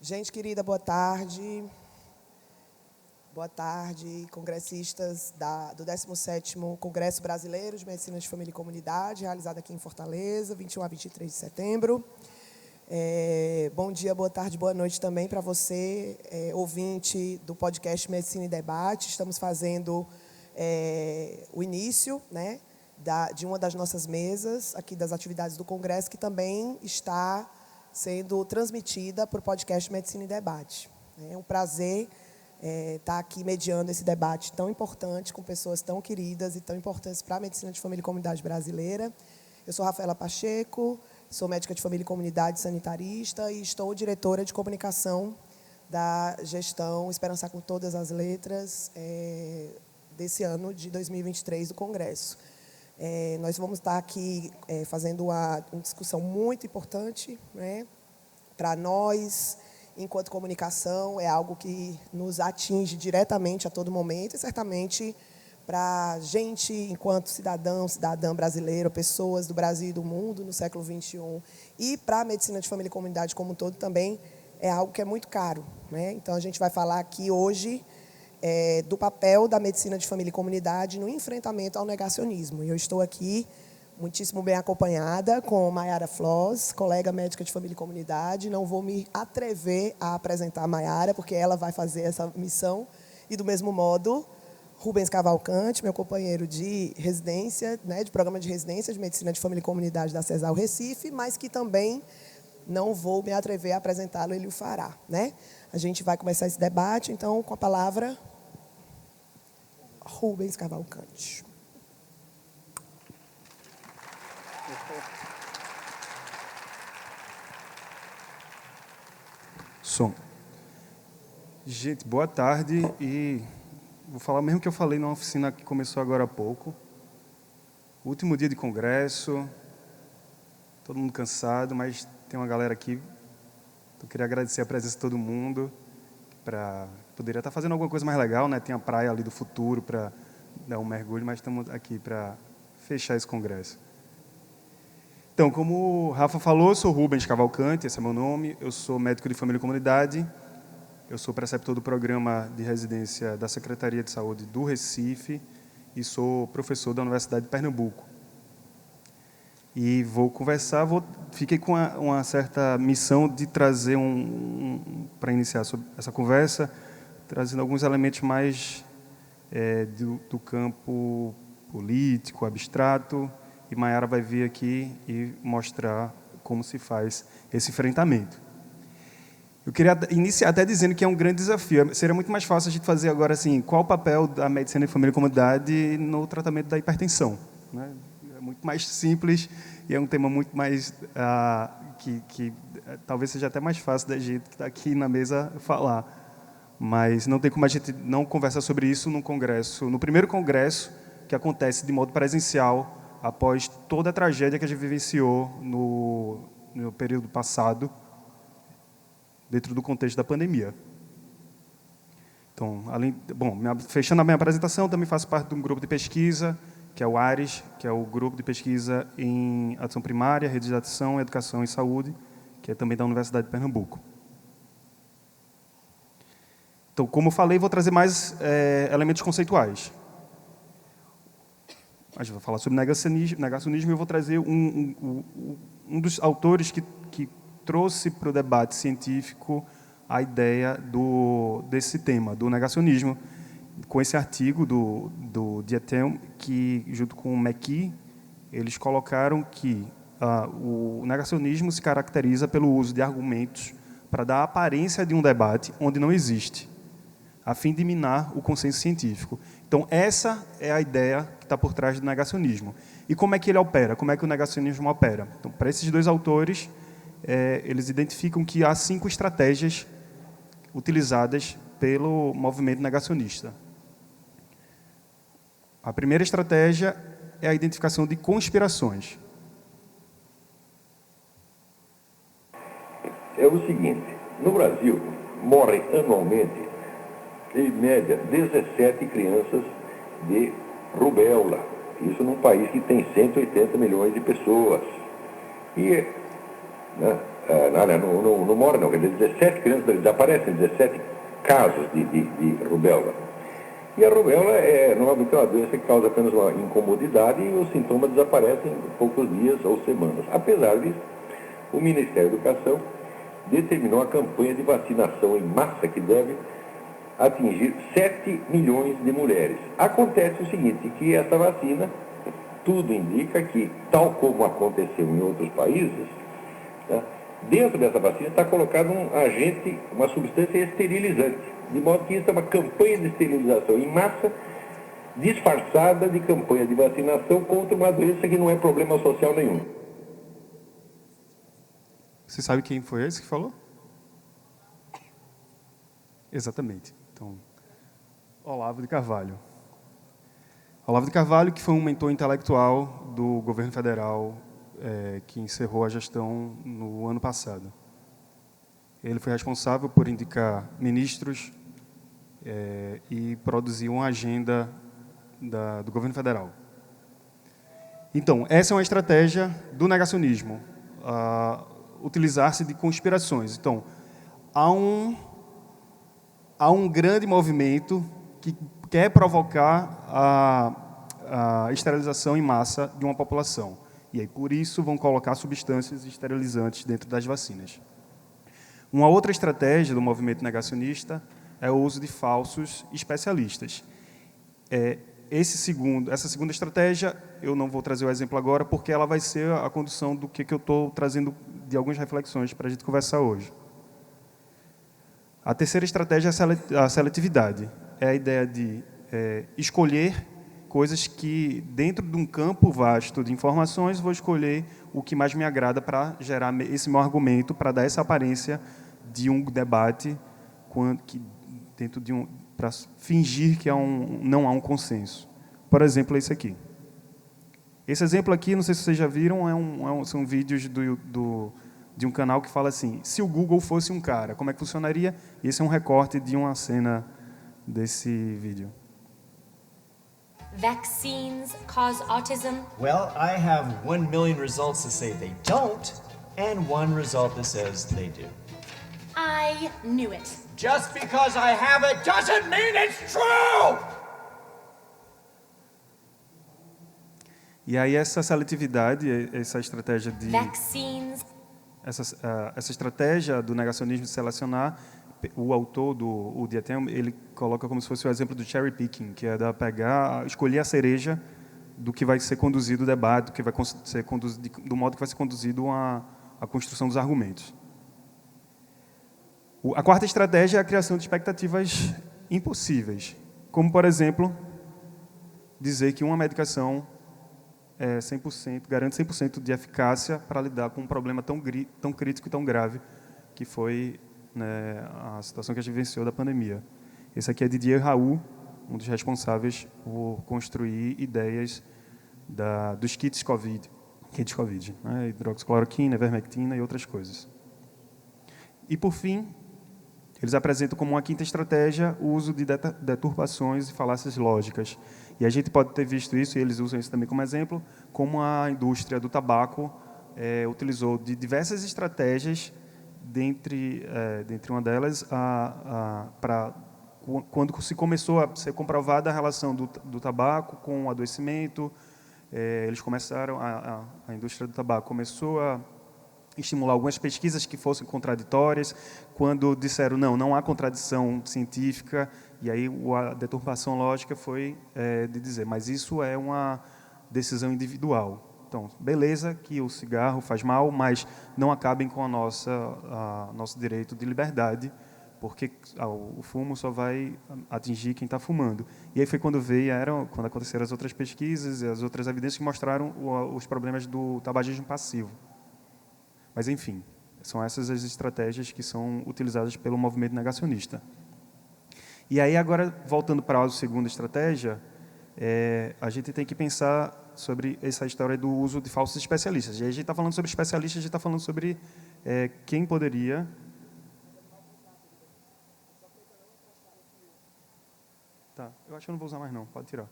Gente querida, boa tarde. Boa tarde, congressistas do 17º Congresso Brasileiro de Medicina de Família e Comunidade, realizado aqui em Fortaleza, 21 a 23 de setembro. Bom dia, boa tarde, boa noite também para você, ouvinte do podcast Medicina e Debate. Estamos fazendo o início, né, de uma das nossas mesas aqui das atividades do Congresso, que também está sendo transmitida por podcast Medicina e Debate. É um prazer estar aqui mediando esse debate tão importante, com pessoas tão queridas e tão importantes para a medicina de família e comunidade brasileira. Eu sou Rafaela Pacheco, sou médica de família e comunidade sanitarista e estou diretora de comunicação da gestão Esperançar com Todas as Letras desse ano de 2023 do Congresso. Nós vamos estar aqui fazendo uma discussão muito importante, né, para nós, enquanto comunicação, é algo que nos atinge diretamente a todo momento e certamente para a gente, enquanto cidadão, cidadã brasileiro, pessoas do Brasil e do mundo no século XXI, e para a medicina de família e comunidade como um todo também, é algo que é muito caro, né? Então, a gente vai falar aqui hoje do papel da medicina de família e comunidade no enfrentamento ao negacionismo. E eu estou aqui muitíssimo bem acompanhada com Mayara Floss, colega médica de família e comunidade. Não vou me atrever a apresentar a Mayara, porque ela vai fazer essa missão. E, do mesmo modo, Rubens Cavalcante, meu companheiro de residência, né, de programa de residência de medicina de família e comunidade da CESAL Recife, mas que também não vou me atrever a apresentá-lo, ele o fará, né? A gente vai começar esse debate, então, com a palavra, Rubens Cavalcante. Som. Gente, boa tarde e vou falar o mesmo que eu falei numa oficina que começou agora há pouco. Último dia de congresso, todo mundo cansado, mas tem uma galera aqui. Eu queria agradecer a presença de todo mundo. Poderia estar fazendo alguma coisa mais legal, né? Tem a praia ali do futuro para dar um mergulho, mas estamos aqui para fechar esse congresso. Então, como o Rafa falou, eu sou Rubens Cavalcante, esse é meu nome, eu sou médico de família e comunidade, eu sou preceptor do programa de residência da Secretaria de Saúde do Recife e sou professor da Universidade de Pernambuco. E vou conversar, fiquei com uma certa missão de trazer para iniciar essa conversa, trazendo alguns elementos mais do campo político, abstrato, e Mayara vai vir aqui e mostrar como se faz esse enfrentamento. Eu queria iniciar até dizendo que é um grande desafio. Seria muito mais fácil a gente fazer agora assim, qual o papel da medicina de família e comunidade no tratamento da hipertensão, né? É muito mais simples e é um tema muito mais que talvez seja até mais fácil da gente que está aqui na mesa falar. Mas não tem como a gente não conversar sobre isso no congresso, no primeiro congresso que acontece de modo presencial após toda a tragédia que a gente vivenciou no período passado, dentro do contexto da pandemia. Então, fechando a minha apresentação, também faço parte de um grupo de pesquisa, que é o ARES, que é o grupo de pesquisa em atenção primária, rede de atenção, educação e saúde, que é também da Universidade de Pernambuco. Então, como eu falei, vou trazer mais elementos conceituais. A gente vai falar sobre negacionismo e eu vou trazer um dos autores que trouxe para o debate científico a ideia desse tema, do negacionismo, com esse artigo do Dietem, que, junto com o McKee, eles colocaram que o negacionismo se caracteriza pelo uso de argumentos para dar a aparência de um debate onde não existe, a fim de minar o consenso científico. Então, essa é a ideia que está por trás do negacionismo. E como é que ele opera? Como é que o negacionismo opera? Então, para esses dois autores, eles identificam que há 5 estratégias utilizadas pelo movimento negacionista. A primeira estratégia é a identificação de conspirações. É o seguinte, no Brasil, morrem anualmente, em média, 17 crianças de rubéola. Isso num país que tem 180 milhões de pessoas. E não morrem, não, quer dizer, 17 crianças desaparecem, 17 casos de rubéola. E a rubéola normalmente é uma doença que causa apenas uma incomodidade e os sintomas desaparecem em poucos dias ou semanas. Apesar disso, o Ministério da Educação determinou a campanha de vacinação em massa que deve atingir 7 milhões de mulheres. Acontece o seguinte, que essa vacina, tudo indica que, tal como aconteceu em outros países, tá, dentro dessa vacina está colocado um agente, uma substância esterilizante, de modo que isso é uma campanha de esterilização em massa, disfarçada de campanha de vacinação contra uma doença que não é problema social nenhum. Você sabe quem foi esse que falou? Exatamente. Então, Olavo de Carvalho. Olavo de Carvalho, que foi um mentor intelectual do governo federal que encerrou a gestão no ano passado. Ele foi responsável por indicar ministros e produzir uma agenda do governo federal. Então, essa é uma estratégia do negacionismo, utilizar-se de conspirações. Então, há um grande movimento que quer provocar a esterilização em massa de uma população. E aí, por isso, vão colocar substâncias esterilizantes dentro das vacinas. Uma outra estratégia do movimento negacionista é o uso de falsos especialistas. Essa segunda estratégia, eu não vou trazer o exemplo agora, porque ela vai ser a condução do que eu estou trazendo de algumas reflexões para a gente conversar hoje. A terceira estratégia é a seletividade. É a ideia de escolher coisas que, dentro de um campo vasto de informações, vou escolher o que mais me agrada para gerar esse meu argumento, para dar essa aparência de um debate para fingir que não há um consenso. Por exemplo, esse aqui. Esse exemplo aqui, não sei se vocês já viram, são vídeos de um canal que fala assim, se o Google fosse um cara, como é que funcionaria? E esse é um recorte de uma cena desse vídeo. Vaccines cause autism? Well, I have 1 million results that say they don't, and 1 result that says they do. I knew it. Just because I have it doesn't mean it's true! E aí essa seletividade, essa estratégia Vaccines. Essa estratégia do negacionismo de selecionar, o autor do Diatem, ele coloca como se fosse o exemplo do cherry picking, que é escolher a cereja do que vai ser conduzido o debate, do que vai ser conduzido, do modo que vai ser conduzido a construção dos argumentos. A quarta estratégia é a criação de expectativas impossíveis, como, por exemplo, dizer que uma medicação garante 100% de eficácia para lidar com um problema tão crítico e tão grave que foi, né, a situação que a gente vivenciou da pandemia. Esse aqui é Didier Raoult, um dos responsáveis por construir ideias dos kits COVID, né, hidroxicloroquina, ivermectina e outras coisas. E, por fim, eles apresentam como uma quinta estratégia o uso de deturpações e falácias lógicas. E a gente pode ter visto isso, e eles usam isso também como exemplo, como a indústria do tabaco utilizou de diversas estratégias, dentre uma delas, quando se começou a ser comprovada a relação do tabaco com o adoecimento, eles começaram, a indústria do tabaco começou a estimular algumas pesquisas que fossem contraditórias, quando disseram, não há contradição científica, e aí a deturpação lógica foi de dizer, mas isso é uma decisão individual. Então, beleza que o cigarro faz mal, mas não acabem com nosso direito de liberdade, porque o fumo só vai atingir quem está fumando. E aí foi quando aconteceram as outras pesquisas e as outras evidências que mostraram os problemas do tabagismo passivo. Mas, enfim, são essas as estratégias que são utilizadas pelo movimento negacionista. E aí, agora, voltando para a segunda estratégia, a gente tem que pensar sobre essa história do uso de falsos especialistas. E aí a gente está falando sobre especialistas, a gente está falando sobre quem poderia... Tá, eu acho que eu não vou usar mais não, pode tirar.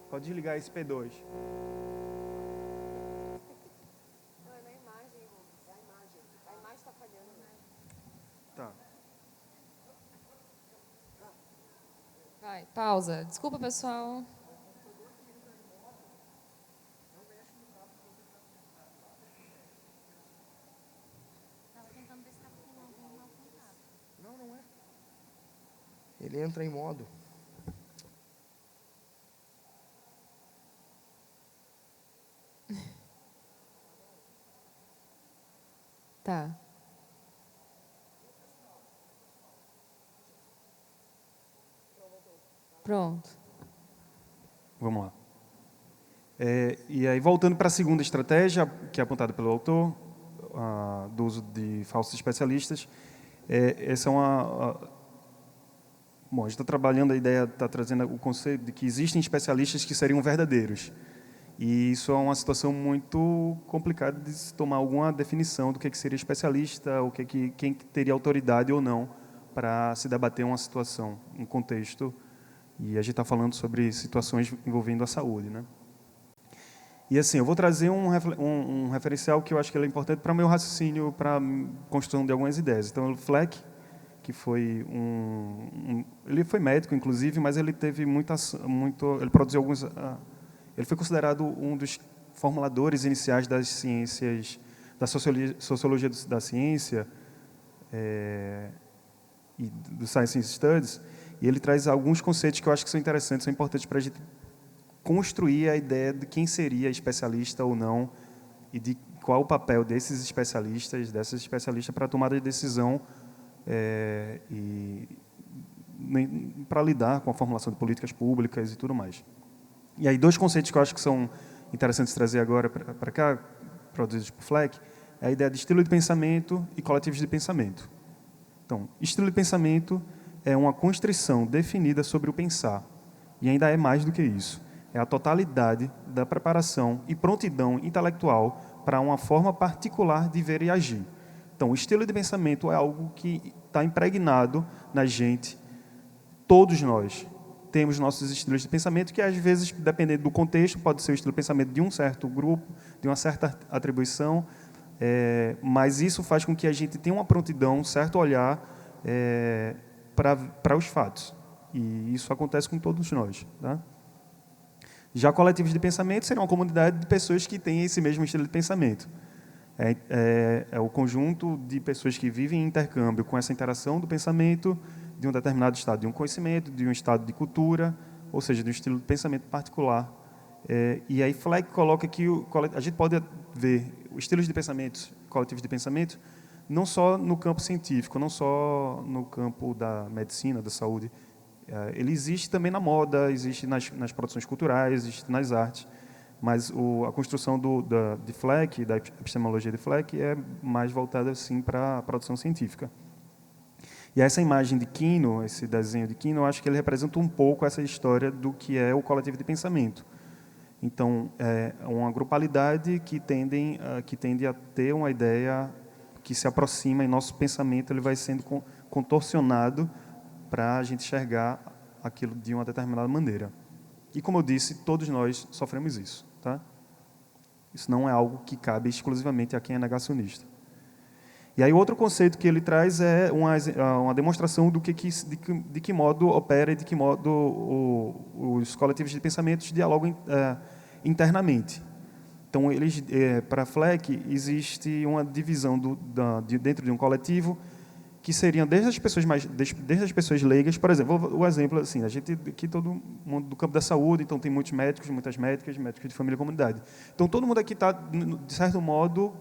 Pode desligar esse P2. Vai, pausa. Desculpa, pessoal. Ele entra em modo. Tá. Pronto. Vamos lá. E aí, voltando para a segunda estratégia, que é apontada pelo autor, do uso de falsos especialistas, essa é bom, a gente está trabalhando a ideia, está trazendo o conceito de que existem especialistas que seriam verdadeiros. E isso é uma situação muito complicada de se tomar alguma definição do que seria especialista, ou quem teria autoridade ou não para se debater uma situação, um contexto. E a gente está falando sobre situações envolvendo a saúde, né? E assim, eu vou trazer um referencial que eu acho que ele é importante para o meu raciocínio, para a construção de algumas ideias. Então, o Fleck, que foi ele foi médico, inclusive, mas ele teve ele produziu alguns... ele foi considerado um dos formuladores iniciais das ciências, da sociologia da ciência e do Science Studies, e ele traz alguns conceitos que eu acho que são interessantes, são importantes para a gente construir a ideia de quem seria especialista ou não e de qual o papel dessas especialistas para a tomada de decisão e para lidar com a formulação de políticas públicas e tudo mais. E aí, dois conceitos que eu acho que são interessantes trazer agora para cá, produzidos por Fleck, é a ideia de estilo de pensamento e coletivos de pensamento. Então, estilo de pensamento é uma constrição definida sobre o pensar, e ainda é mais do que isso. É a totalidade da preparação e prontidão intelectual para uma forma particular de ver e agir. Então, o estilo de pensamento é algo que está impregnado na gente. Todos nós temos nossos estilos de pensamento, que às vezes, dependendo do contexto, pode ser o estilo de pensamento de um certo grupo, de uma certa atribuição, mas isso faz com que a gente tenha uma prontidão, um certo olhar para os fatos. E isso acontece com todos nós, tá? Já coletivos de pensamento seria uma comunidade de pessoas que têm esse mesmo estilo de pensamento. É o conjunto de pessoas que vivem em intercâmbio com essa interação do pensamento de um determinado estado de um conhecimento, de um estado de cultura, ou seja, de um estilo de pensamento particular. E aí Fleck coloca que a gente pode ver os estilos de pensamento, coletivos de pensamento, não só no campo científico, não só no campo da medicina, da saúde. Ele existe também na moda, existe nas produções culturais, existe nas artes, mas a construção de Fleck, da epistemologia de Fleck, é mais voltada assim para a produção científica. E essa imagem de Quino, esse desenho de Quino, eu acho que ele representa um pouco essa história do que é o coletivo de pensamento. Então, é uma grupalidade que tende a ter uma ideia que se aproxima, e nosso pensamento ele vai sendo contorcionado para a gente enxergar aquilo de uma determinada maneira. E, como eu disse, todos nós sofremos isso. Tá? Isso não é algo que cabe exclusivamente a quem é negacionista. E aí, outro conceito que ele traz é uma demonstração de que modo opera e de que modo os coletivos de pensamentos dialogam internamente. Então, para Fleck, existe uma divisão dentro de um coletivo que seriam desde as pessoas leigas, por exemplo, o exemplo assim, a gente aqui todo mundo do campo da saúde, então tem muitos médicos, muitas médicas, médicos de família e comunidade. Então todo mundo aqui está de certo modo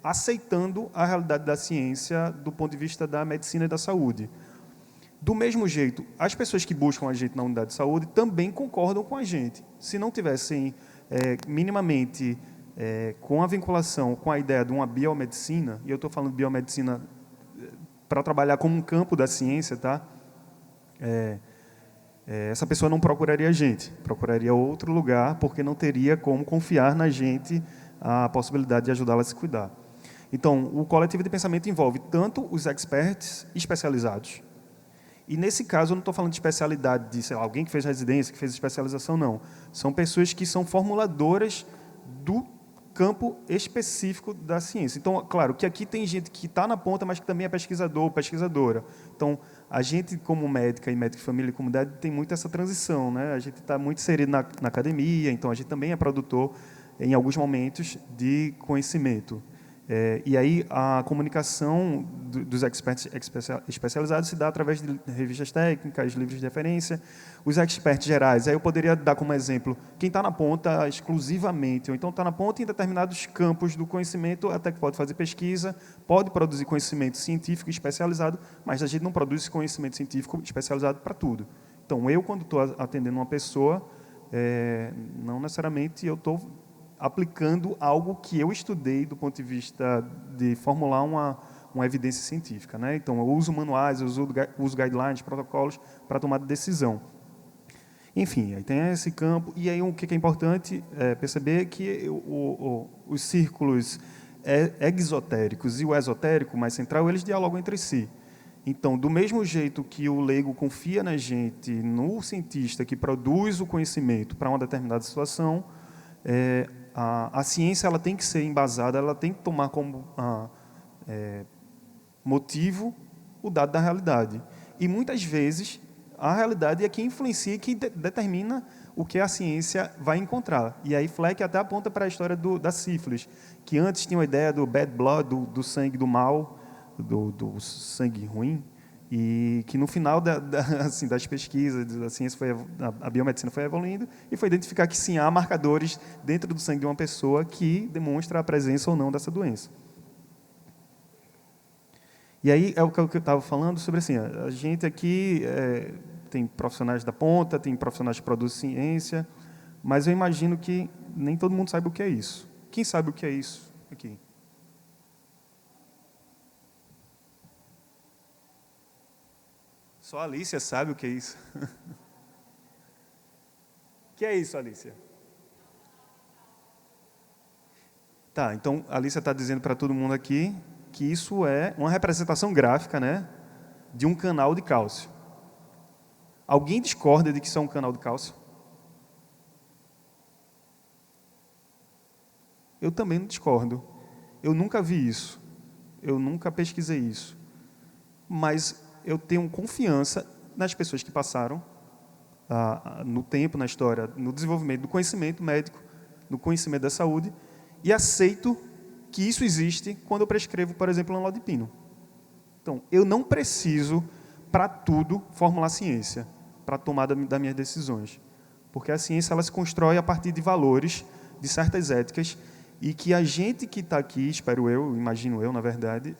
aceitando a realidade da ciência do ponto de vista da medicina e da saúde. Do mesmo jeito, as pessoas que buscam a gente na unidade de saúde também concordam com a gente. Se não tivessem minimamente com a vinculação com a ideia de uma biomedicina, e eu estou falando de biomedicina para trabalhar como um campo da ciência, tá? Essa pessoa não procuraria a gente, procuraria outro lugar, porque não teria como confiar na gente a possibilidade de ajudá-la a se cuidar. Então, o coletivo de pensamento envolve tanto os experts especializados, e nesse caso eu não estou falando de especialidade de, sei lá, alguém que fez residência, que fez especialização, não. São pessoas que são formuladoras campo específico da ciência. Então, claro, que aqui tem gente que está na ponta, mas que também é pesquisador, pesquisadora. Então, a gente, como médica e médico de família e comunidade, tem muito essa transição, né? A gente está muito inserido na academia, então a gente também é produtor, em alguns momentos, de conhecimento. E aí a comunicação dos experts especializados se dá através de revistas técnicas, livros de referência. Os experts gerais, aí eu poderia dar como exemplo quem está na ponta exclusivamente, ou então está na ponta em determinados campos do conhecimento, até que pode fazer pesquisa, pode produzir conhecimento científico especializado, mas a gente não produz esse conhecimento científico especializado para tudo. Então, eu, quando estou atendendo uma pessoa, não necessariamente eu estou aplicando algo que eu estudei do ponto de vista de formular uma evidência científica, né? Então, eu uso manuais, eu uso guidelines, protocolos para tomar decisão. Enfim, aí tem esse campo. E aí o que é importante perceber é que os círculos exotéricos e o esotérico mais central, eles dialogam entre si. Então, do mesmo jeito que o leigo confia na gente, no cientista que produz o conhecimento para uma determinada situação, a ciência ela tem que ser embasada, ela tem que tomar como motivo o dado da realidade. E, muitas vezes, a realidade é quem influencia e que determina o que a ciência vai encontrar. E aí Fleck até aponta para a história da sífilis, que antes tinha a ideia do bad blood, do sangue do mal, do sangue ruim, e que no final assim, das pesquisas, da ciência, a biomedicina foi evoluindo e foi identificar que sim, há marcadores dentro do sangue de uma pessoa que demonstra a presença ou não dessa doença. E aí é o que eu estava falando sobre assim, a gente aqui tem profissionais da ponta, tem profissionais que produzem ciência, mas eu imagino que nem todo mundo sabe o que é isso. Quem sabe o que é isso aqui? Só a Alicia sabe o que é isso. O que é isso, Alicia? Tá, então a Alicia está dizendo para todo mundo aqui que isso é uma representação gráfica, né, de um canal de cálcio. Alguém discorda de que isso é um canal de cálcio? Eu também não discordo. Eu nunca vi isso. Eu nunca pesquisei isso. Mas eu tenho confiança nas pessoas que passaram no tempo, na história, no desenvolvimento do conhecimento médico, no conhecimento da saúde, e aceito que isso existe quando eu prescrevo, por exemplo, anlodipino. Então, eu não preciso, para tudo, formular ciência, para a tomada das minhas decisões. Porque a ciência ela se constrói a partir de valores, de certas éticas, e que a gente que está aqui, espero eu, imagino eu, na verdade,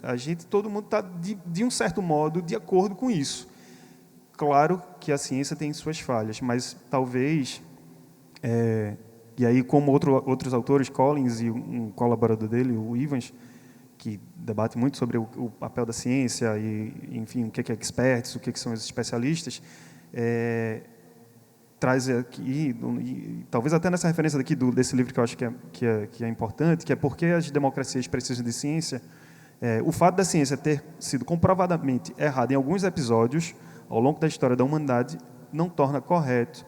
todo mundo está, de um certo modo, de acordo com isso. Claro que a ciência tem suas falhas, mas talvez, e aí como outros autores, Collins e um colaborador dele, o Evans, que debate muito sobre o papel da ciência, e, enfim, o que é experts, o que são os especialistas, traz aqui, e talvez até nessa referência daqui desse livro que eu acho que é importante, que é porque as democracias precisam de ciência. O fato da ciência ter sido comprovadamente errada em alguns episódios ao longo da história da humanidade não torna correto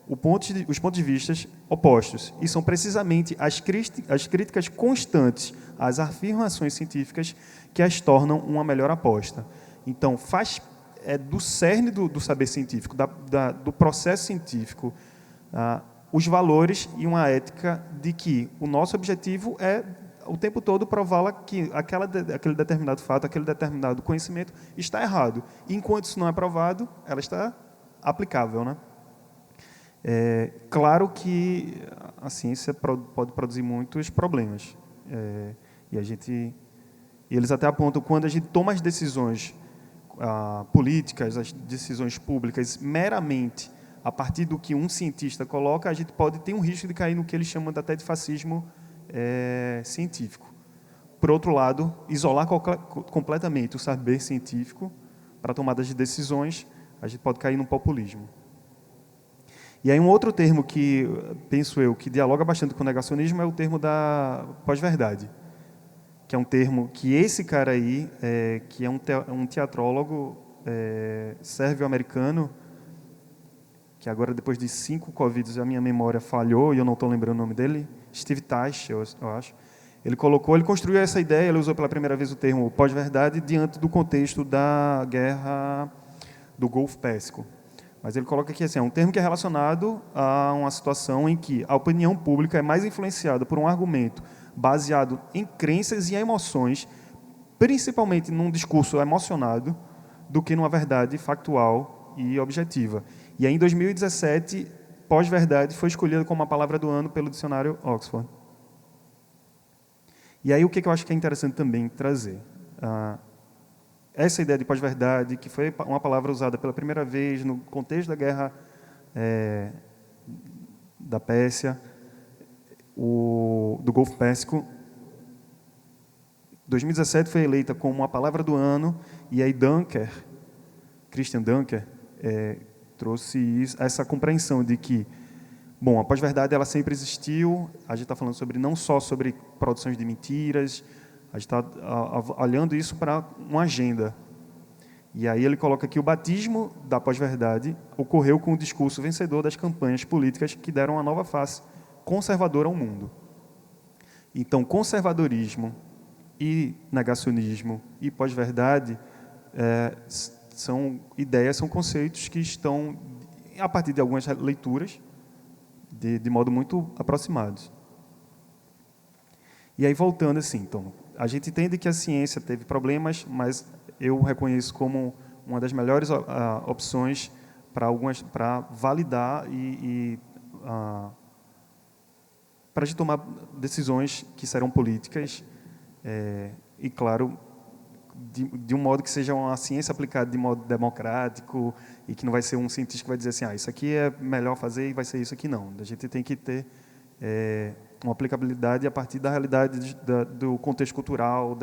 os pontos de vista opostos. E são precisamente as críticas constantes às afirmações científicas que as tornam uma melhor aposta. Então, do cerne do saber científico, do processo científico, os valores e uma ética de que o nosso objetivo é, o tempo todo, prová-la que aquele determinado fato, aquele determinado conhecimento está errado. E, enquanto isso não é provado, ela está aplicável, né? Claro que a ciência pode produzir muitos problemas. E eles até apontam, quando a gente toma as decisões políticas, as decisões públicas, meramente a partir do que um cientista coloca, a gente pode ter um risco de cair no que eles chamam até de fascismo científico. Por outro lado, isolar completamente o saber científico para tomada de decisões, a gente pode cair no populismo. E aí um outro termo que, penso eu, que dialoga bastante com o negacionismo é o termo da pós-verdade, que é um termo que esse cara aí, que é um teatrólogo sérvio-americano, que agora, depois de 5 Covids, a minha memória falhou e eu não estou lembrando o nome dele, Steve Teich, eu acho, ele construiu essa ideia, ele usou pela primeira vez o termo pós-verdade diante do contexto da guerra do Golfo Pérsico. Mas ele coloca aqui assim, é um termo que é relacionado a uma situação em que a opinião pública é mais influenciada por um argumento baseado em crenças e emoções, principalmente num discurso emocionado, do que numa verdade factual e objetiva. E aí, em 2017, pós-verdade foi escolhida como a palavra do ano pelo dicionário Oxford. E aí, o que eu acho que é interessante também trazer? Essa ideia de pós-verdade, que foi uma palavra usada pela primeira vez no contexto da guerra da Pérsia, do Golfo Pérsico. 2017 foi eleita como a palavra do ano, e aí Christian Dunker, trouxe essa compreensão de que, bom, a pós-verdade ela sempre existiu, a gente está falando não só sobre produções de mentiras, a gente está olhando isso para uma agenda. E aí ele coloca que o batismo da pós-verdade ocorreu com o discurso vencedor das campanhas políticas que deram uma nova face conservadora ao mundo. Então, conservadorismo e negacionismo e pós-verdade são ideias, são conceitos que estão, a partir de algumas leituras, de modo muito aproximados. E aí, voltando assim, então, a gente entende que a ciência teve problemas, mas eu reconheço como uma das melhores opções para validar para a gente tomar decisões que serão políticas e, claro, de um modo que seja uma ciência aplicada de modo democrático e que não vai ser um cientista que vai dizer assim, isso aqui é melhor fazer e vai ser isso aqui, não. A gente tem que ter uma aplicabilidade a partir da realidade do contexto cultural,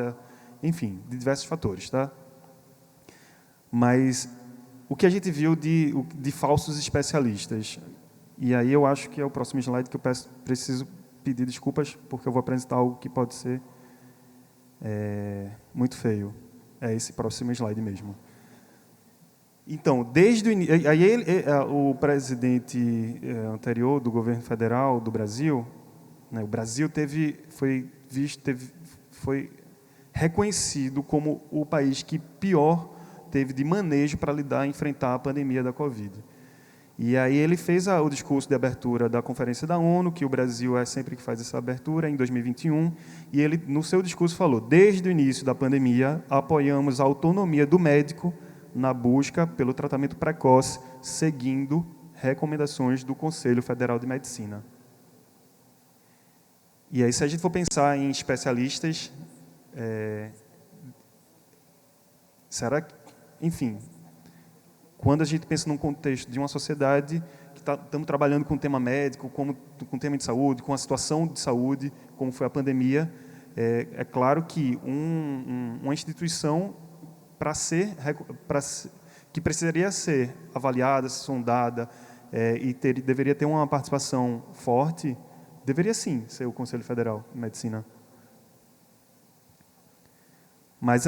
enfim, de diversos fatores. Tá? Mas o que a gente viu de falsos especialistas, e aí eu acho que é o próximo slide que eu preciso pedir desculpas, porque eu vou apresentar algo que pode ser muito feio. É esse próximo slide mesmo. Então, desde o início, o presidente anterior do governo federal do Brasil, né, o Brasil foi reconhecido como o país que pior teve de manejo para enfrentar a pandemia da Covid. E aí ele fez o discurso de abertura da Conferência da ONU, que o Brasil é sempre que faz essa abertura, em 2021, e ele, no seu discurso, falou: desde o início da pandemia, apoiamos a autonomia do médico na busca pelo tratamento precoce, seguindo recomendações do Conselho Federal de Medicina. E aí, se a gente for pensar em especialistas, será que, enfim, quando a gente pensa num contexto de uma sociedade que estamos trabalhando com o tema médico, com o tema de saúde, com a situação de saúde, como foi a pandemia, é claro que uma instituição que precisaria ser avaliada, sondada e deveria ter uma participação forte, deveria sim ser o Conselho Federal de Medicina. Mas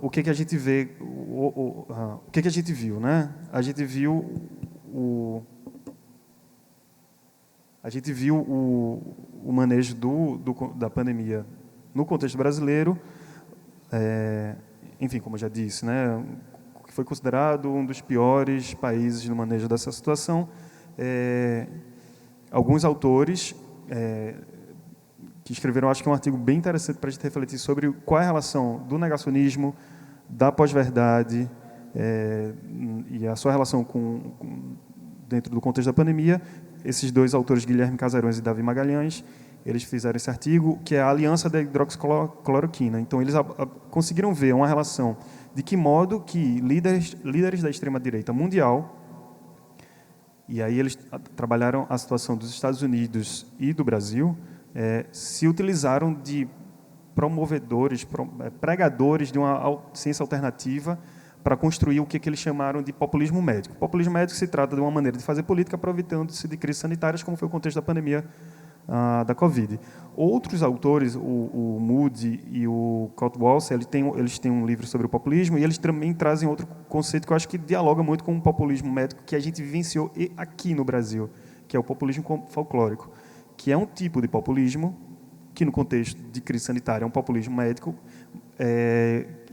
o que a gente vê, o que a gente viu, né? A gente viu o manejo da pandemia no contexto brasileiro, enfim, como eu já disse, né? Que foi considerado um dos piores países no manejo dessa situação. Alguns autores que escreveram, acho que é um artigo bem interessante para a gente refletir sobre qual é a relação do negacionismo, da pós-verdade e a sua relação dentro do contexto da pandemia. Esses dois autores, Guilherme Casarões e Davi Magalhães, eles fizeram esse artigo, que é a aliança da hidroxicloroquina. Então, eles conseguiram ver uma relação de que modo que líderes da extrema-direita mundial, e aí eles trabalharam a situação dos Estados Unidos e do Brasil, se utilizaram de promovedores, pregadores de uma ciência alternativa para construir o que eles chamaram de populismo médico. Populismo médico se trata de uma maneira de fazer política aproveitando-se de crises sanitárias, como foi o contexto da pandemia da Covid. Outros autores, o Moody e o Cotwalls, eles têm um livro sobre o populismo, e eles também trazem outro conceito que eu acho que dialoga muito com o populismo médico que a gente vivenciou aqui no Brasil, que é o populismo folclórico, que é um tipo de populismo, que no contexto de crise sanitária é um populismo médico,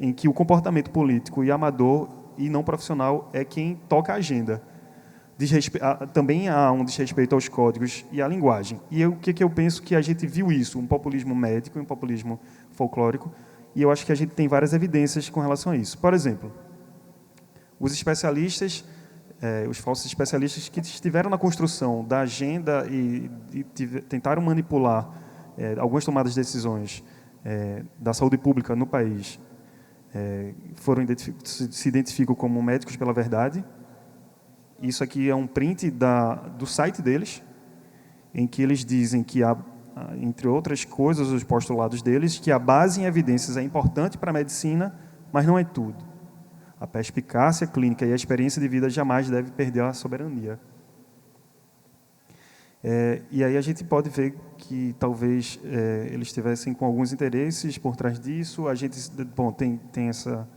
em que o comportamento político e amador e não profissional é quem toca a agenda. Também há um desrespeito aos códigos e à linguagem. E o que eu penso que a gente viu isso, um populismo médico e um populismo folclórico, e eu acho que a gente tem várias evidências com relação a isso. Por exemplo, os especialistas, os falsos especialistas que estiveram na construção da agenda e tentaram manipular algumas tomadas de decisões da saúde pública no país, se identificam como médicos pela verdade. Isso aqui é um print do site deles, em que eles dizem que, entre outras coisas, os postulados deles, que a base em evidências é importante para a medicina, mas não é tudo. A perspicácia clínica e a experiência de vida jamais deve perder a soberania. E aí a gente pode ver que talvez eles estivessem com alguns interesses por trás disso. A gente tem essa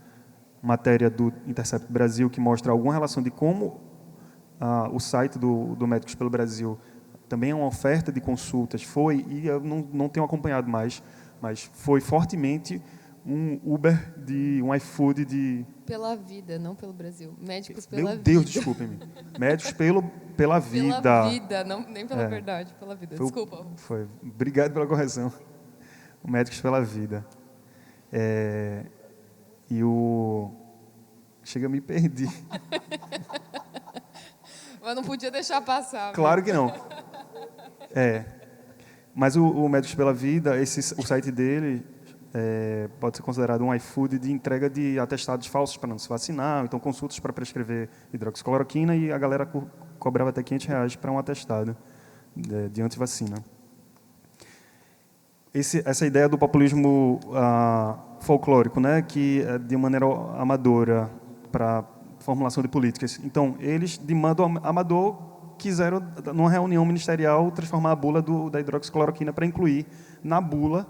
matéria do Intercept Brasil que mostra alguma relação de como o site do Médicos pelo Brasil também é uma oferta de consultas, e eu não tenho acompanhado mais, mas foi fortemente um Uber, um iFood de... Pela vida, não pelo Brasil. Médicos pela vida. Meu Deus, desculpem-me. Médicos pela vida. Pela vida, nem pela verdade, pela vida. Desculpa. Obrigado pela correção. Médicos pela vida. Chega, me perdi. Mas não podia deixar passar. Claro que não. Mas o Médicos pela Vida, o site dele pode ser considerado um iFood de entrega de atestados falsos para não se vacinar, então consultas para prescrever hidroxicloroquina, e a galera cobrava até R$500 para um atestado de antivacina. Essa ideia do populismo folclórico, né, que é de maneira amadora para formulação de políticas. Então, eles, de modo amador, quiseram, numa reunião ministerial, transformar a bula da hidroxicloroquina para incluir na bula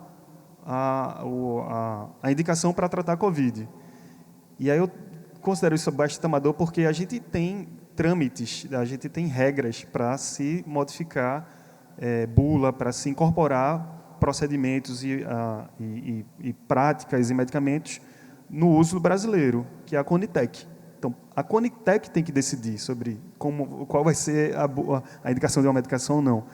a indicação para tratar a Covid. E aí eu considero isso bastante amador porque a gente tem trâmites, a gente tem regras para se modificar bula, para se incorporar procedimentos e práticas e medicamentos no uso brasileiro, que é a Conitec. Então, a Conitec tem que decidir sobre qual vai ser a indicação de uma medicação ou não.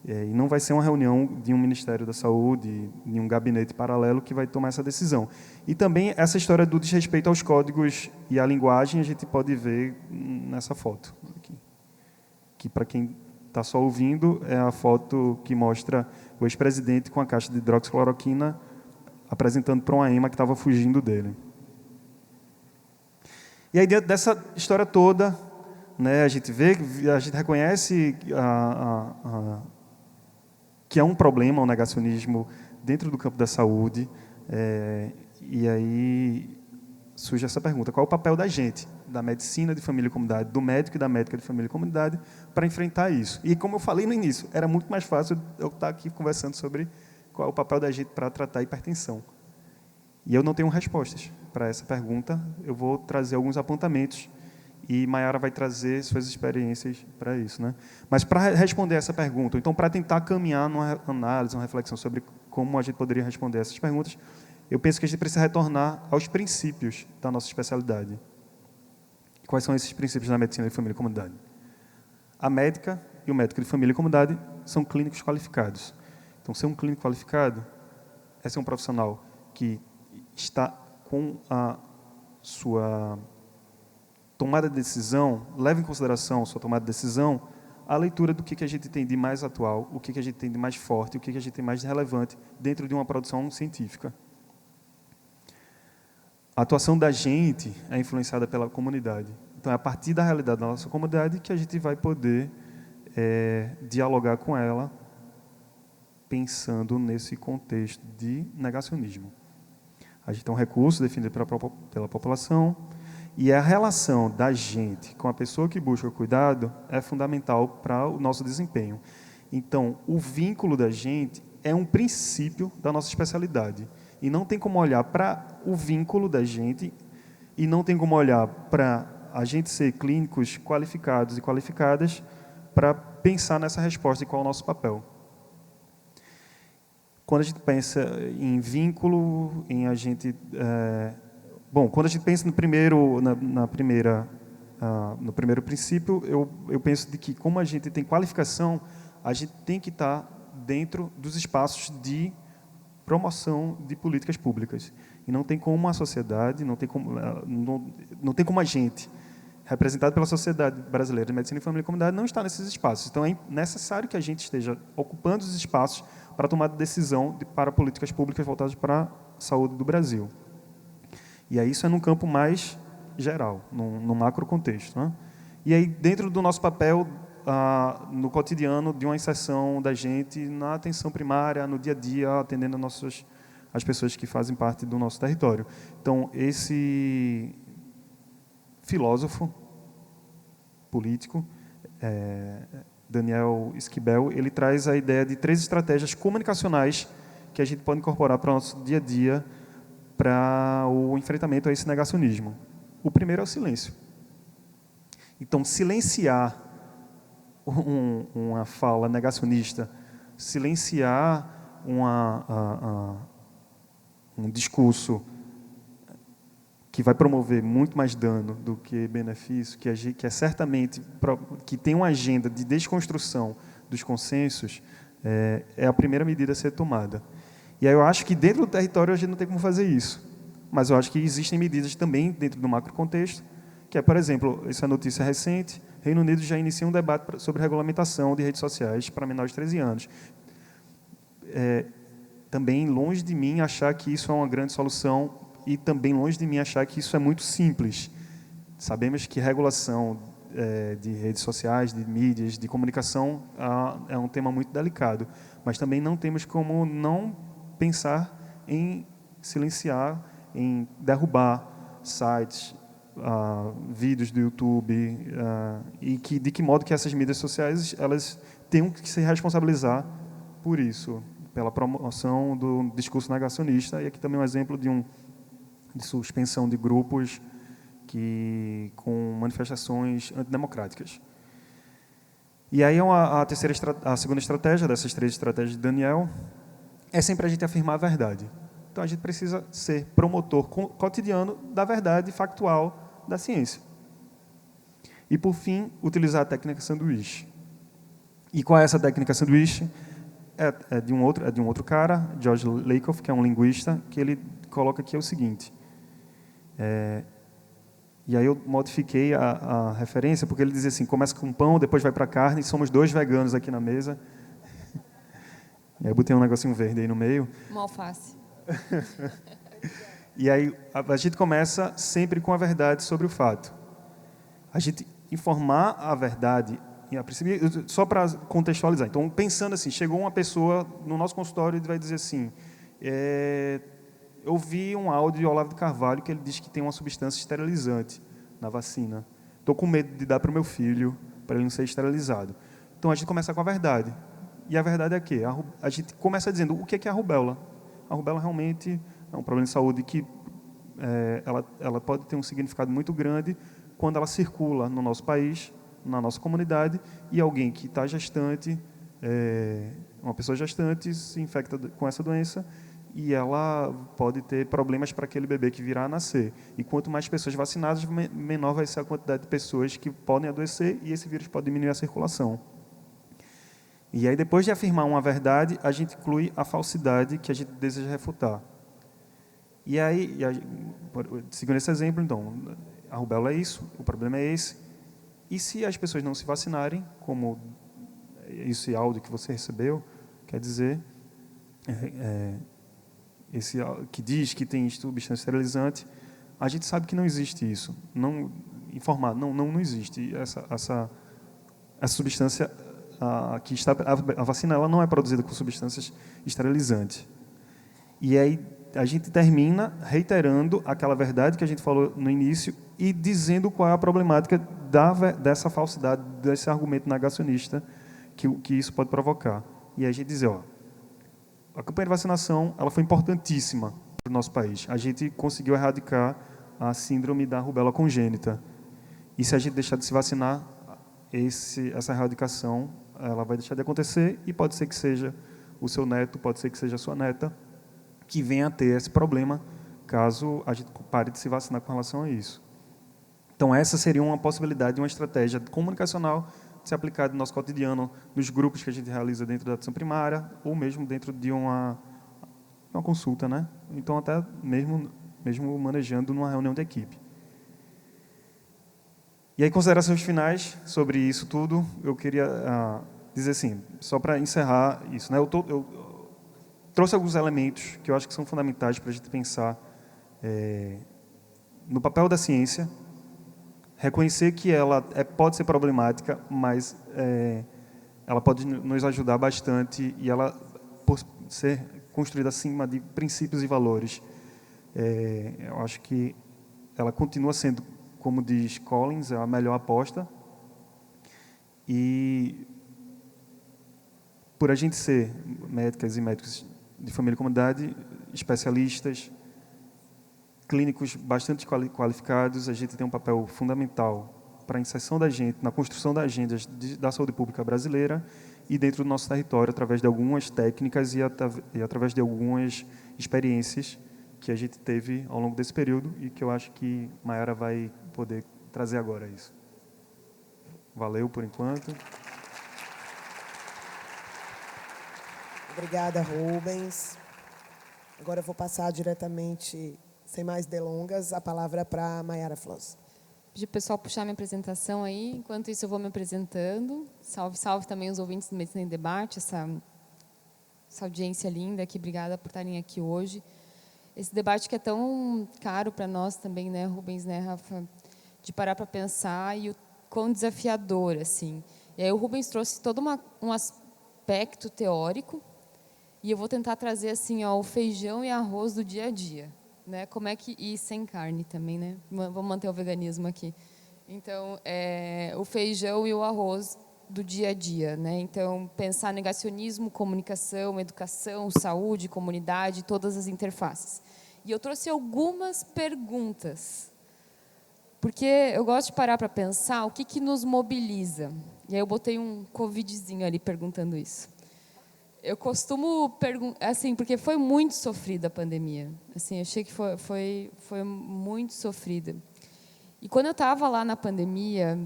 E não vai ser uma reunião de um Ministério da Saúde, de um gabinete paralelo que vai tomar essa decisão. E também essa história do desrespeito aos códigos e à linguagem a gente pode ver nessa foto aqui. Que, para quem está só ouvindo, é a foto que mostra o ex-presidente com a caixa de hidroxicloroquina apresentando para uma EMA que estava fugindo dele. E aí, dentro dessa história toda, né, a gente reconhece que é um problema o negacionismo dentro do campo da saúde, e aí surge essa pergunta: qual é o papel da gente, da medicina de família e comunidade, do médico e da médica de família e comunidade, para enfrentar isso? E como eu falei no início, era muito mais fácil eu estar aqui conversando sobre qual é o papel da gente para tratar a hipertensão. E eu não tenho respostas para essa pergunta. Eu vou trazer alguns apontamentos e Mayara vai trazer suas experiências para isso, né? Mas para responder essa pergunta, então para tentar caminhar numa análise, uma reflexão sobre como a gente poderia responder essas perguntas, eu penso que a gente precisa retornar aos princípios da nossa especialidade. Quais são esses princípios da medicina de família e comunidade? A médica e o médico de família e comunidade são clínicos qualificados. Então, ser um clínico qualificado é ser um profissional que está com a sua tomada de decisão, leva em consideração a sua tomada de decisão, a leitura do que a gente tem de mais atual, o que a gente tem de mais forte, o que a gente tem mais de relevante dentro de uma produção científica. A atuação da gente é influenciada pela comunidade. Então, é a partir da realidade da nossa comunidade que a gente vai poder dialogar com ela, pensando nesse contexto de negacionismo. A gente tem um recurso definido pela população, e a relação da gente com a pessoa que busca cuidado é fundamental para o nosso desempenho. Então, o vínculo da gente é um princípio da nossa especialidade. E não tem como olhar para o vínculo da gente e não tem como olhar para a gente ser clínicos qualificados e qualificadas para pensar nessa resposta e qual é o nosso papel. Quando a gente pensa em vínculo, em a gente... quando a gente pensa no primeiro princípio, eu penso de que, como a gente tem qualificação, a gente tem que estar dentro dos espaços de promoção de políticas públicas. E não tem como a sociedade, não tem como a gente, representado pela Sociedade Brasileira de Medicina e Família e Comunidade, não estar nesses espaços. Então, é necessário que a gente esteja ocupando os espaços para tomar decisão para políticas públicas voltadas para a saúde do Brasil. E aí isso é num campo mais geral, num macro contexto, né? E aí, dentro do nosso papel no cotidiano de uma inserção da gente na atenção primária, no dia a dia, atendendo as pessoas que fazem parte do nosso território. Então, esse filósofo político, Daniel Esquivel, ele traz a ideia de 3 estratégias comunicacionais que a gente pode incorporar para o nosso dia a dia para o enfrentamento a esse negacionismo. O primeiro é o silêncio. Então, silenciar uma fala negacionista, silenciar um discurso que vai promover muito mais dano do que benefício, que é certamente que tem uma agenda de desconstrução dos consensos, é a primeira medida a ser tomada. E aí eu acho que dentro do território a gente não tem como fazer isso, mas eu acho que existem medidas também dentro do macro contexto, que é, por exemplo, essa notícia recente, Reino Unido já inicia um debate sobre regulamentação de redes sociais para menores de 13 anos. Também longe de mim achar que isso é uma grande solução e também longe de mim achar que isso é muito simples. Sabemos que regulação de redes sociais, de mídias, de comunicação é um tema muito delicado, mas também não temos como não pensar em silenciar, em derrubar sites, vídeos do YouTube, e de que modo que essas mídias sociais elas tenham que se responsabilizar por isso, pela promoção do discurso negacionista. E aqui também um exemplo de suspensão de grupos com manifestações antidemocráticas. E aí a segunda estratégia dessas 3 estratégias de Daniel é sempre a gente afirmar a verdade. Então a gente precisa ser promotor cotidiano da verdade factual da ciência. E por fim, utilizar a técnica sanduíche. E qual é essa técnica sanduíche? É de um outro cara, George Lakoff, que é um linguista, que ele coloca aqui o seguinte. E aí eu modifiquei a referência, porque ele dizia assim, começa com pão, depois vai para carne, e somos 2 veganos aqui na mesa. E aí eu botei um negocinho verde aí no meio. Uma alface. E aí a gente começa sempre com a verdade sobre o fato. A gente informar a verdade, só para contextualizar. Então, pensando assim, chegou uma pessoa no nosso consultório e vai dizer assim, eu vi um áudio de Olavo de Carvalho que ele diz que tem uma substância esterilizante na vacina. Estou com medo de dar para o meu filho, para ele não ser esterilizado. Então, a gente começa com a verdade. E a verdade é que a gente começa dizendo o que é a rubéola. A rubéola realmente é um problema de saúde que ela pode ter um significado muito grande quando ela circula no nosso país, na nossa comunidade, e alguém que está gestante, uma pessoa gestante, se infecta com essa doença e ela pode ter problemas para aquele bebê que virá a nascer. E quanto mais pessoas vacinadas, menor vai ser a quantidade de pessoas que podem adoecer e esse vírus pode diminuir a circulação. E aí, depois de afirmar uma verdade, a gente inclui a falsidade que a gente deseja refutar. E aí, seguindo esse exemplo, então, a rubéola é isso, o problema é esse. E se as pessoas não se vacinarem, como esse áudio que você recebeu, quer dizer, esse que diz que tem substância esterilizante, a gente sabe que não existe isso. Não existe essa substância. A vacina ela não é produzida com substâncias esterilizantes. E aí a gente termina reiterando aquela verdade que a gente falou no início e dizendo qual é a problemática dessa falsidade, desse argumento negacionista que isso pode provocar. E aí a gente diz, a campanha de vacinação ela foi importantíssima para o nosso país. A gente conseguiu erradicar a síndrome da rubéola congênita. E se a gente deixar de se vacinar, essa erradicação ela vai deixar de acontecer e pode ser que seja o seu neto, pode ser que seja a sua neta, que venha a ter esse problema caso a gente pare de se vacinar com relação a isso. Então, essa seria uma possibilidade, uma estratégia comunicacional de ser aplicada no nosso cotidiano, nos grupos que a gente realiza dentro da atenção primária, ou mesmo dentro de uma consulta, né? Então, até mesmo manejando numa reunião de equipe. E aí, considerações finais sobre isso tudo, eu queria dizer assim, só para encerrar isso, né? Eu trouxe alguns elementos que eu acho que são fundamentais para a gente pensar no papel da ciência, reconhecer que ela pode ser problemática, mas ela pode nos ajudar bastante e ela, por ser construída acima de princípios e valores, eu acho que ela continua sendo, como diz Collins, a melhor aposta. E por a gente ser médicas e médicos de família e comunidade, especialistas, clínicos bastante qualificados, a gente tem um papel fundamental para a inserção da gente na construção das agendas da saúde pública brasileira e dentro do nosso território, através de algumas técnicas e através de algumas experiências que a gente teve ao longo desse período e que eu acho que Maiara vai poder trazer agora isso. Valeu por enquanto. Obrigada, Rubens. Agora eu vou passar diretamente, sem mais delongas, a palavra para Maiara Flores. Pedir o pessoal puxar minha apresentação aí. Enquanto isso, eu vou me apresentando. Salve, salve também os ouvintes do Medicina em Debate, essa audiência linda aqui. Obrigada por estarem aqui hoje. Esse debate que é tão caro para nós também, né, Rubens, né, Rafa, de parar para pensar e o quão desafiador, assim. E aí o Rubens trouxe todo um aspecto teórico e eu vou tentar trazer, assim, ó, o feijão e arroz do dia a dia, né? Como é que e sem carne também, né? Vamos manter o veganismo aqui. Então, o feijão e o arroz do dia a dia, né? Então, pensar negacionismo, comunicação, educação, saúde, comunidade, todas as interfaces. E eu trouxe algumas perguntas, porque eu gosto de parar para pensar o que nos mobiliza. E aí eu botei um covidzinho ali perguntando isso. Eu costumo perguntar, assim, porque foi muito sofrida a pandemia. Assim, eu achei que foi muito sofrida. E quando eu estava lá na pandemia,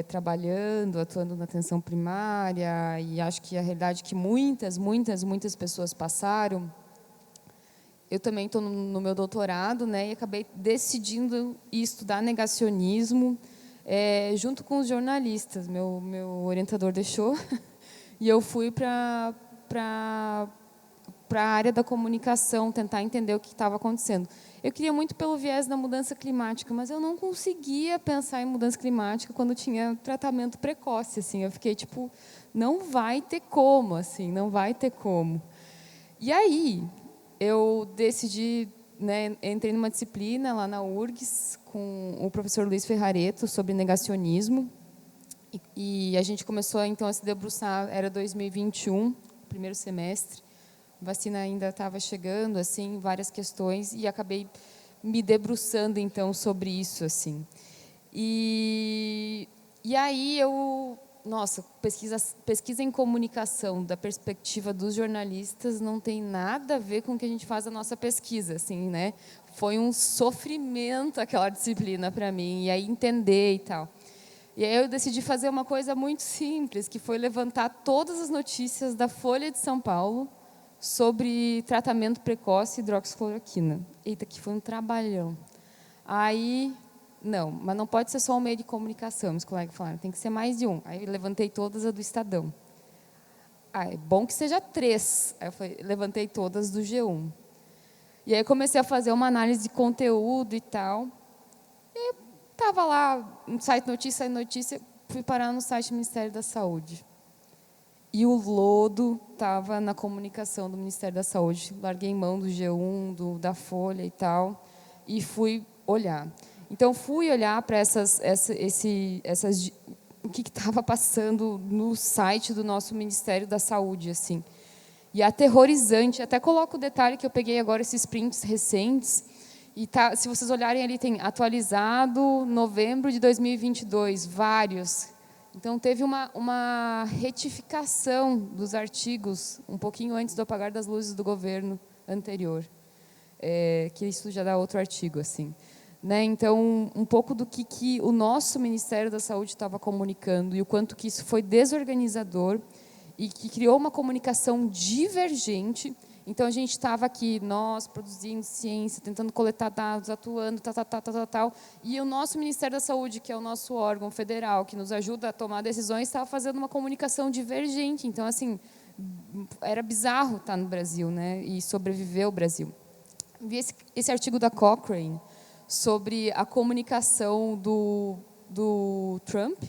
trabalhando, atuando na atenção primária, e acho que a realidade que muitas pessoas passaram, eu também estou no meu doutorado, né, e acabei decidindo estudar negacionismo junto com os jornalistas. Meu orientador deixou, e eu fui para a área da comunicação, tentar entender o que estava acontecendo. Eu queria muito pelo viés da mudança climática, mas eu não conseguia pensar em mudança climática quando tinha tratamento precoce. Assim, eu fiquei tipo, não vai ter como, assim, não vai ter como. E aí eu decidi, né, entrei numa disciplina lá na URGS com o professor Luiz Ferrareto sobre negacionismo e a gente começou então a se debruçar. Era 2021, primeiro semestre. A vacina ainda estava chegando, assim, várias questões, e acabei me debruçando, então, sobre isso, assim. E aí nossa, pesquisa em comunicação, da perspectiva dos jornalistas, não tem nada a ver com o que a gente faz a nossa pesquisa, assim, né? Foi um sofrimento aquela disciplina para mim, e aí entender e tal. E aí eu decidi fazer uma coisa muito simples, que foi levantar todas as notícias da Folha de São Paulo sobre tratamento precoce de hidroxicloroquina. Eita, que foi um trabalhão. Aí, não, mas não pode ser só um meio de comunicação, os colegas falaram, tem que ser mais de um. Aí eu levantei todas as do Estadão. É bom que seja 3. Aí eu levantei todas do G1. E aí comecei a fazer uma análise de conteúdo e tal. E estava lá no site notícia, fui parar no site do Ministério da Saúde. E o lodo estava na comunicação do Ministério da Saúde. Larguei mão do G1, da Folha e tal, e fui olhar. Então, fui olhar para o que estava passando no site do nosso Ministério da Saúde, assim. E é aterrorizante. Até coloco o detalhe que eu peguei agora, esses prints recentes, e se vocês olharem ali, tem atualizado, novembro de 2022, vários. Então, teve uma retificação dos artigos um pouquinho antes do apagar das luzes do governo anterior, que isso já dá outro artigo, assim. Né? Então, um pouco do que o nosso Ministério da Saúde estava comunicando e o quanto que isso foi desorganizador e que criou uma comunicação divergente. Então, a gente estava aqui, nós, produzindo ciência, tentando coletar dados, atuando, tal. E o nosso Ministério da Saúde, que é o nosso órgão federal, que nos ajuda a tomar decisões, estava fazendo uma comunicação divergente. Então, assim, era bizarro estar no Brasil, né? E sobreviver ao Brasil. Vi esse artigo da Cochrane sobre a comunicação do Trump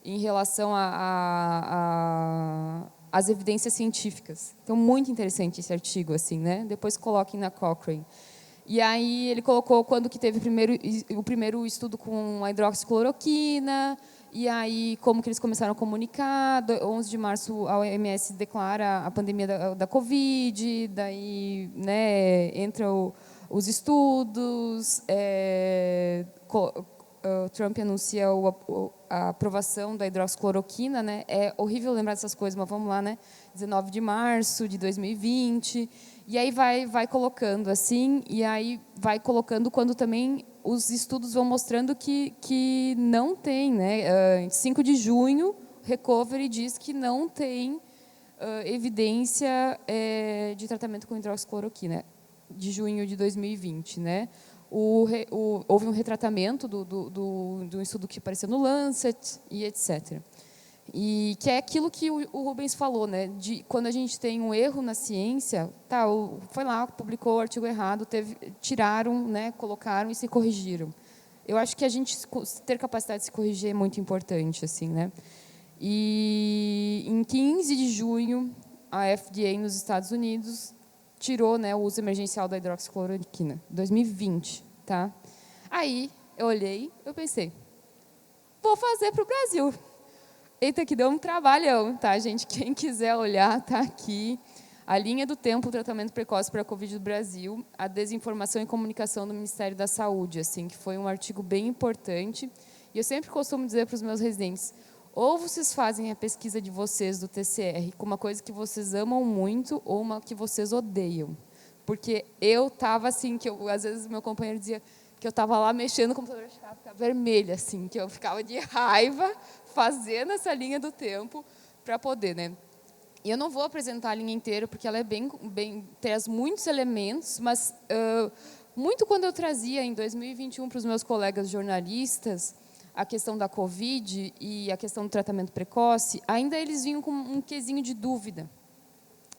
em relação às evidências científicas. Então, muito interessante esse artigo, assim, né? Depois coloquem na Cochrane. E aí ele colocou quando que teve o primeiro estudo com a hidroxicloroquina, e aí como que eles começaram a comunicar. 11 de março a OMS declara a pandemia da Covid, daí, né, entra os estudos, Trump anuncia a aprovação da hidroxicloroquina, né? É horrível lembrar dessas coisas, mas vamos lá, né? 19 de março de 2020, e aí vai colocando assim, e aí vai colocando quando também os estudos vão mostrando que não tem, né? 5 de junho, Recovery diz que não tem evidência de tratamento com hidroxicloroquina, de junho de 2020, né? Houve um retratamento do estudo que apareceu no Lancet e etc. E que é aquilo que o Rubens falou, né? De quando a gente tem um erro na ciência, tá? Foi lá, publicou o artigo errado, tiraram, né? Colocaram e se corrigiram. Eu acho que a gente ter capacidade de se corrigir é muito importante, assim, né? E em 15 de junho, a FDA nos Estados Unidos tirou, né, o uso emergencial da hidroxicloroquina, 2020, tá? Aí eu olhei, eu pensei, vou fazer para o Brasil. Eita, que deu um trabalhão, tá, gente? Quem quiser olhar, tá aqui. A linha do tempo, o tratamento precoce para a Covid do Brasil, a desinformação e comunicação do Ministério da Saúde, assim, que foi um artigo bem importante. E eu sempre costumo dizer para os meus residentes, ou vocês fazem a pesquisa de vocês do TCR com uma coisa que vocês amam muito ou uma que vocês odeiam. Porque eu estava assim, às vezes meu companheiro dizia que eu estava lá mexendo no computador e ficava vermelha, assim, que eu ficava de raiva fazendo essa linha do tempo para poder, né? E eu não vou apresentar a linha inteira, porque ela é traz muitos elementos, mas muito quando eu trazia em 2021 para os meus colegas jornalistas a questão da Covid e a questão do tratamento precoce, ainda eles vinham com um quesinho de dúvida.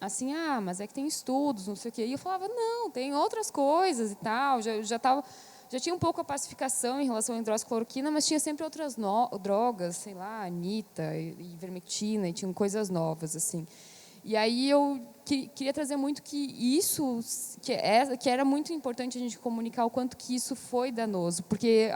Assim, mas é que tem estudos, não sei o quê. E eu falava, não, tem outras coisas e tal. Já tinha um pouco a pacificação em relação à hidroxicloroquina, mas tinha sempre outras drogas, sei lá, anita, ivermectina, e tinham coisas novas, assim. E aí eu queria trazer muito que isso, que era muito importante a gente comunicar o quanto que isso foi danoso, porque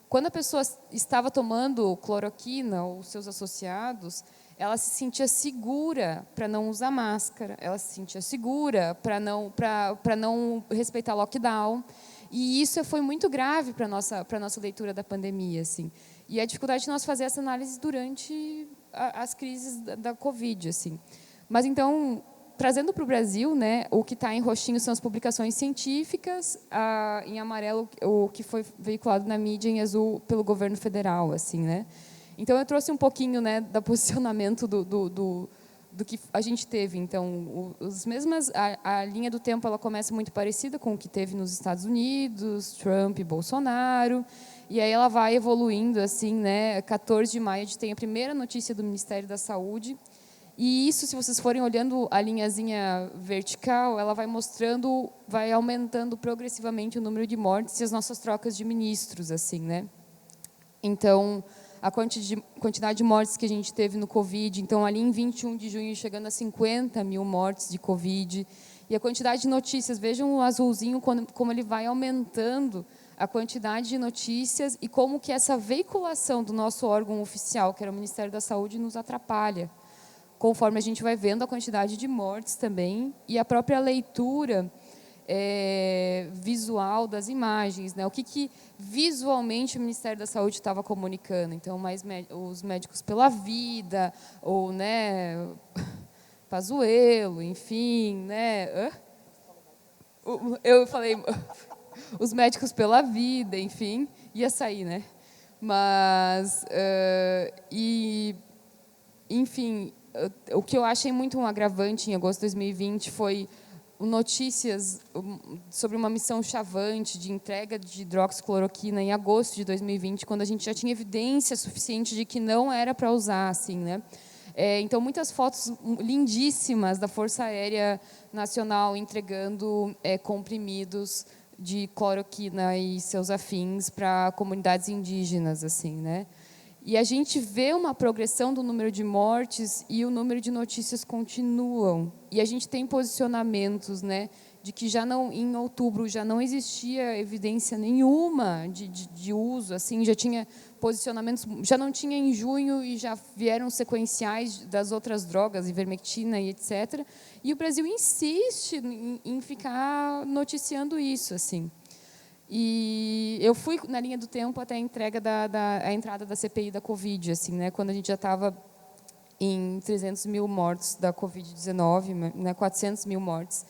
quando a pessoa estava tomando cloroquina ou seus associados, ela se sentia segura para não usar máscara, ela se sentia segura para não respeitar lockdown. E isso foi muito grave para a nossa leitura da pandemia, assim. E a dificuldade de nós fazer essa análise durante as crises da Covid, assim. Mas, então, trazendo para o Brasil, né, o que está em roxinho são as publicações científicas, em amarelo o que foi veiculado na mídia, em azul pelo governo federal, assim, né. Então eu trouxe um pouquinho, né, do posicionamento do que a gente teve. Então a linha do tempo ela começa muito parecida com o que teve nos Estados Unidos, Trump, Bolsonaro, e aí ela vai evoluindo assim, né. 14 de maio a gente tem a primeira notícia do Ministério da Saúde. E isso, se vocês forem olhando a linhazinha vertical, ela vai aumentando progressivamente o número de mortes e as nossas trocas de ministros, assim, né? Então, a quantidade de mortes que a gente teve no Covid, então, ali em 21 de junho, chegando a 50 mil mortes de Covid. E a quantidade de notícias, vejam o azulzinho, como ele vai aumentando a quantidade de notícias e como que essa veiculação do nosso órgão oficial, que era o Ministério da Saúde, nos atrapalha, conforme a gente vai vendo a quantidade de mortes também, e a própria leitura visual das imagens, né? O que visualmente o Ministério da Saúde estava comunicando. Então, os médicos pela vida, ou, né, Pazuello, enfim, né? Eu falei os médicos pela vida, enfim, ia sair, né? Mas, enfim, o que eu achei muito um agravante em agosto de 2020 foi notícias sobre uma missão chavante de entrega de hidroxicloroquina em agosto de 2020, quando a gente já tinha evidência suficiente de que não era para usar, assim, né? Então, muitas fotos lindíssimas da Força Aérea Nacional entregando comprimidos de cloroquina e seus afins para comunidades indígenas, assim, né? E a gente vê uma progressão do número de mortes e o número de notícias continuam. E a gente tem posicionamentos, né, de que já não, em outubro já não existia evidência nenhuma de uso, assim, já tinha posicionamentos, já não tinha em junho e já vieram sequenciais das outras drogas, ivermectina e etc. E o Brasil insiste em ficar noticiando isso, assim. E eu fui na linha do tempo até a entrega a entrada da CPI da Covid, assim, né, quando a gente já estava em 300 mil mortos da Covid-19, né, 400 mil mortes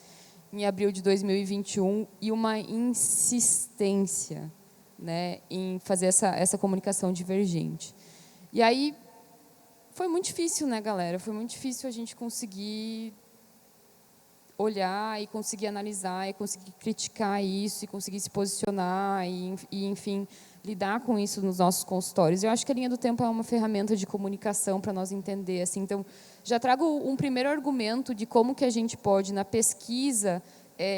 em abril de 2021, e uma insistência, né, em fazer essa comunicação divergente. E aí foi muito difícil, né, galera? Foi muito difícil a gente conseguir olhar e conseguir analisar e conseguir criticar isso e conseguir se posicionar e, enfim, lidar com isso nos nossos consultórios. Eu acho que a linha do tempo é uma ferramenta de comunicação para nós entender, assim. Então, já trago um primeiro argumento de como que a gente pode, na pesquisa,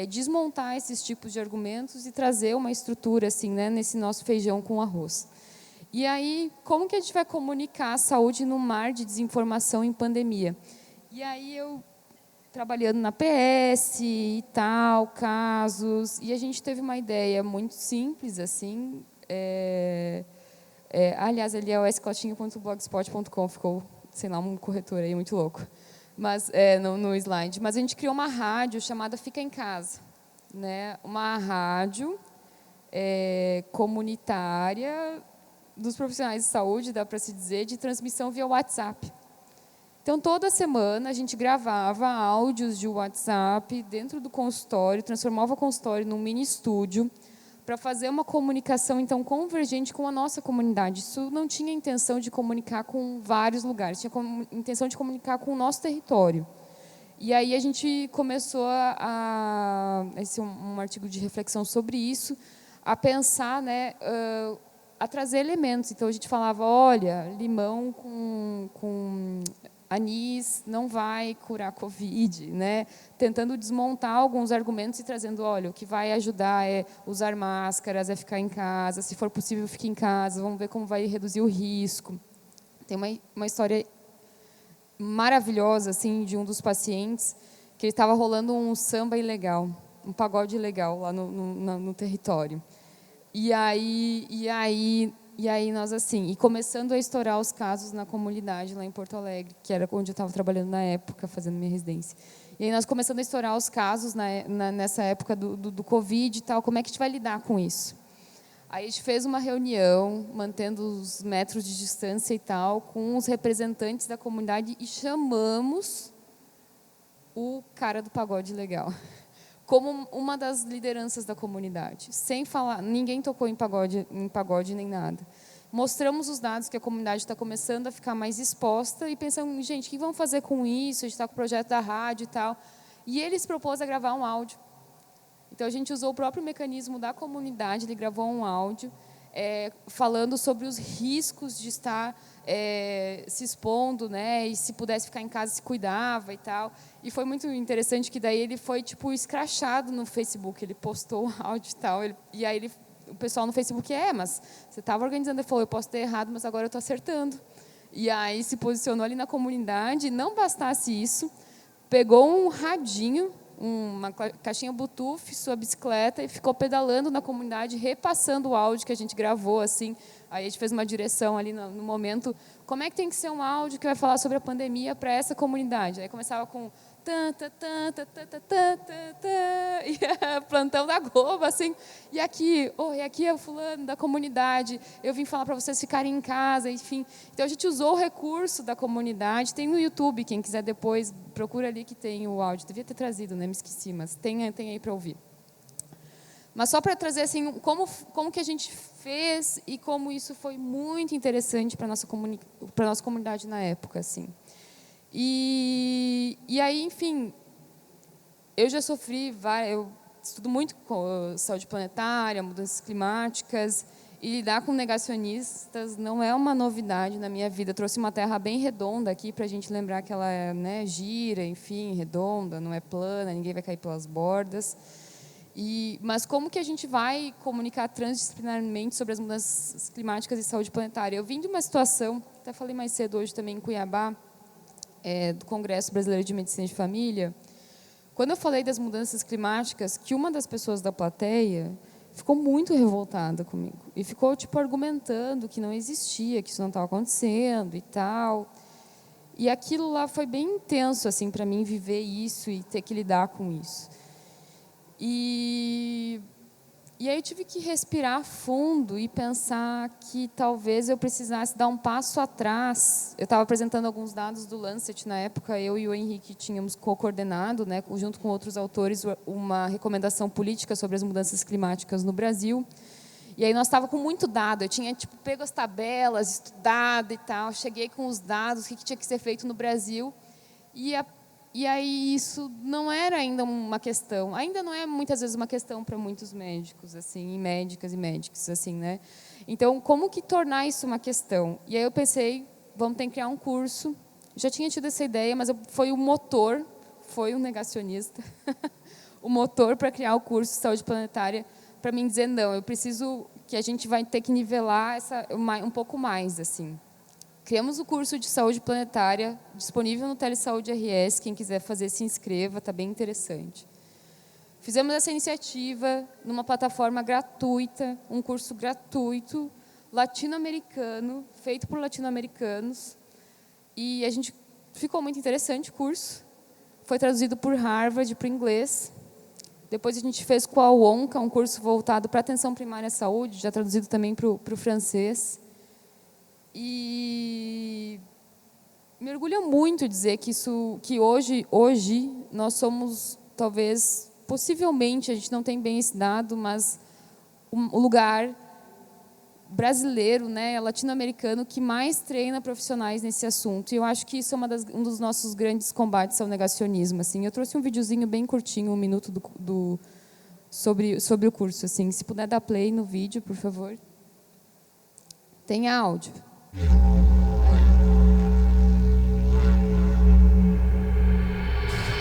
desmontar esses tipos de argumentos e trazer uma estrutura, assim, né, nesse nosso feijão com arroz. E aí, como que a gente vai comunicar a saúde no mar de desinformação em pandemia? E aí eu trabalhando na PS e tal, casos, e a gente teve uma ideia muito simples, assim, aliás, ali é o scotinho.blogspot.com, ficou, sei lá, um corretor aí muito louco, mas no slide. Mas a gente criou uma rádio chamada Fica em Casa, né? Uma rádio comunitária dos profissionais de saúde, dá para se dizer, de transmissão via WhatsApp. Então, toda semana, a gente gravava áudios de WhatsApp dentro do consultório, transformava o consultório num mini estúdio, para fazer uma comunicação, então, convergente com a nossa comunidade. Isso não tinha intenção de comunicar com vários lugares, tinha intenção de comunicar com o nosso território. E aí a gente começou esse é um artigo de reflexão sobre isso, a pensar, né, a trazer elementos. Então, a gente falava, olha, limão com anis não vai curar Covid, né? Tentando desmontar alguns argumentos e trazendo, olha, o que vai ajudar é usar máscaras, é ficar em casa, se for possível, fique em casa, vamos ver como vai reduzir o risco. Tem uma história maravilhosa, assim, de um dos pacientes, que ele estava rolando um samba ilegal, um pagode ilegal lá no território. E aí nós, assim, e começando a estourar os casos na comunidade lá em Porto Alegre, que era onde eu estava trabalhando na época, fazendo minha residência. E aí nós começando a estourar os casos nessa época do Covid e tal, como é que a gente vai lidar com isso? Aí a gente fez uma reunião, mantendo os metros de distância e tal, com os representantes da comunidade e chamamos o cara do pagode legal como uma das lideranças da comunidade, sem falar, ninguém tocou em pagode nem nada. Mostramos os dados que a comunidade está começando a ficar mais exposta e pensamos, gente, o que vamos fazer com isso? A gente está com o projeto da rádio e tal. E ele se propôs a gravar um áudio. Então, a gente usou o próprio mecanismo da comunidade, ele gravou um áudio falando sobre os riscos de estar se expondo, né, e se pudesse ficar em casa, se cuidava e tal. E foi muito interessante que daí ele foi tipo escrachado no Facebook, ele postou o áudio e tal, e aí o pessoal no Facebook, mas você estava organizando, ele falou, eu posso ter errado, mas agora eu estou acertando. E aí se posicionou ali na comunidade, não bastasse isso, pegou um radinho, uma caixinha Bluetooth, sua bicicleta, e ficou pedalando na comunidade, repassando o áudio que a gente gravou, assim. Aí a gente fez uma direção ali no momento, como é que tem que ser um áudio que vai falar sobre a pandemia para essa comunidade? Aí começava com e plantão da Globo, assim, e aqui é o fulano da comunidade, eu vim falar para vocês ficarem em casa, enfim. Então, a gente usou o recurso da comunidade, tem no YouTube, quem quiser depois, procura ali que tem o áudio. Devia ter trazido, né? Me esqueci, mas tem aí para ouvir. Mas só para trazer assim, como que a gente fez e como isso foi muito interessante para a nossa comunidade na época. Assim. E aí, enfim, eu já sofri, eu estudo muito com saúde planetária, mudanças climáticas, e lidar com negacionistas não é uma novidade na minha vida. Eu trouxe uma terra bem redonda aqui para a gente lembrar que ela é, né, gira, enfim, redonda, não é plana, ninguém vai cair pelas bordas. Mas como que a gente vai comunicar transdisciplinarmente sobre as mudanças climáticas e saúde planetária? Eu vim de uma situação, até falei mais cedo hoje também em Cuiabá, do Congresso Brasileiro de Medicina de Família, quando eu falei das mudanças climáticas, que uma das pessoas da plateia ficou muito revoltada comigo e ficou tipo argumentando que não existia, que isso não estava acontecendo e tal. E aquilo lá foi bem intenso assim para mim viver isso e ter que lidar com isso. E aí eu tive que respirar fundo e pensar que talvez eu precisasse dar um passo atrás. Eu estava apresentando alguns dados do Lancet na época, eu e o Henrique tínhamos co-coordenado, né, junto com outros autores, uma recomendação política sobre as mudanças climáticas no Brasil. E aí nós estávamos com muito dado, eu tinha tipo, pego as tabelas, estudado e tal, cheguei com os dados, o que tinha que ser feito no Brasil, e aí isso não era ainda uma questão, ainda não é muitas vezes uma questão para muitos médicos, assim, e médicos, assim, né? Então, como que tornar isso uma questão? E aí eu pensei, vamos ter que criar um curso. Já tinha tido essa ideia, mas foi o motor, foi um negacionista, o motor para criar o curso de saúde planetária, para mim dizer, não, eu preciso que a gente vai ter que nivelar um pouco mais, assim. Criamos o curso de saúde planetária, disponível no Telesaúde RS, quem quiser fazer se inscreva, está bem interessante. Fizemos essa iniciativa numa plataforma gratuita, um curso gratuito, latino-americano, feito por latino-americanos, e a gente ficou muito interessante o curso, foi traduzido por Harvard para o inglês, depois a gente fez com a UONCA, um curso voltado para a atenção primária à saúde, já traduzido também para o francês. E me orgulha muito dizer que hoje nós somos, talvez, possivelmente, a gente não tem bem esse dado, mas o lugar brasileiro, né, latino-americano, que mais treina profissionais nesse assunto. E eu acho que isso é um dos nossos grandes combates ao negacionismo. Assim. Eu trouxe um videozinho bem curtinho, 1 minuto sobre o curso. Assim. Se puder dar play no vídeo, por favor. Tem áudio.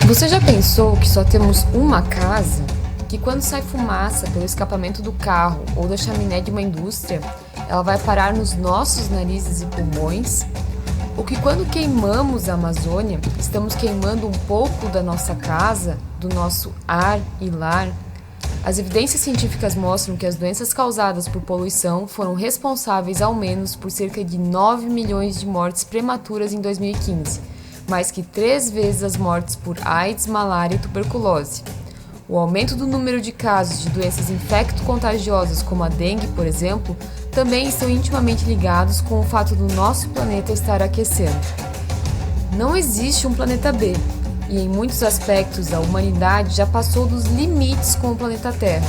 Você já pensou que só temos uma casa? Que quando sai fumaça pelo escapamento do carro ou da chaminé de uma indústria, ela vai parar nos nossos narizes e pulmões? Ou que quando queimamos a Amazônia, estamos queimando um pouco da nossa casa, do nosso ar e lar? As evidências científicas mostram que as doenças causadas por poluição foram responsáveis ao menos por cerca de 9 milhões de mortes prematuras em 2015, mais que 3 vezes as mortes por AIDS, malária e tuberculose. O aumento do número de casos de doenças infecto-contagiosas como a dengue, por exemplo, também estão intimamente ligados com o fato do nosso planeta estar aquecendo. Não existe um planeta B, e em muitos aspectos a humanidade já passou dos limites com o planeta Terra.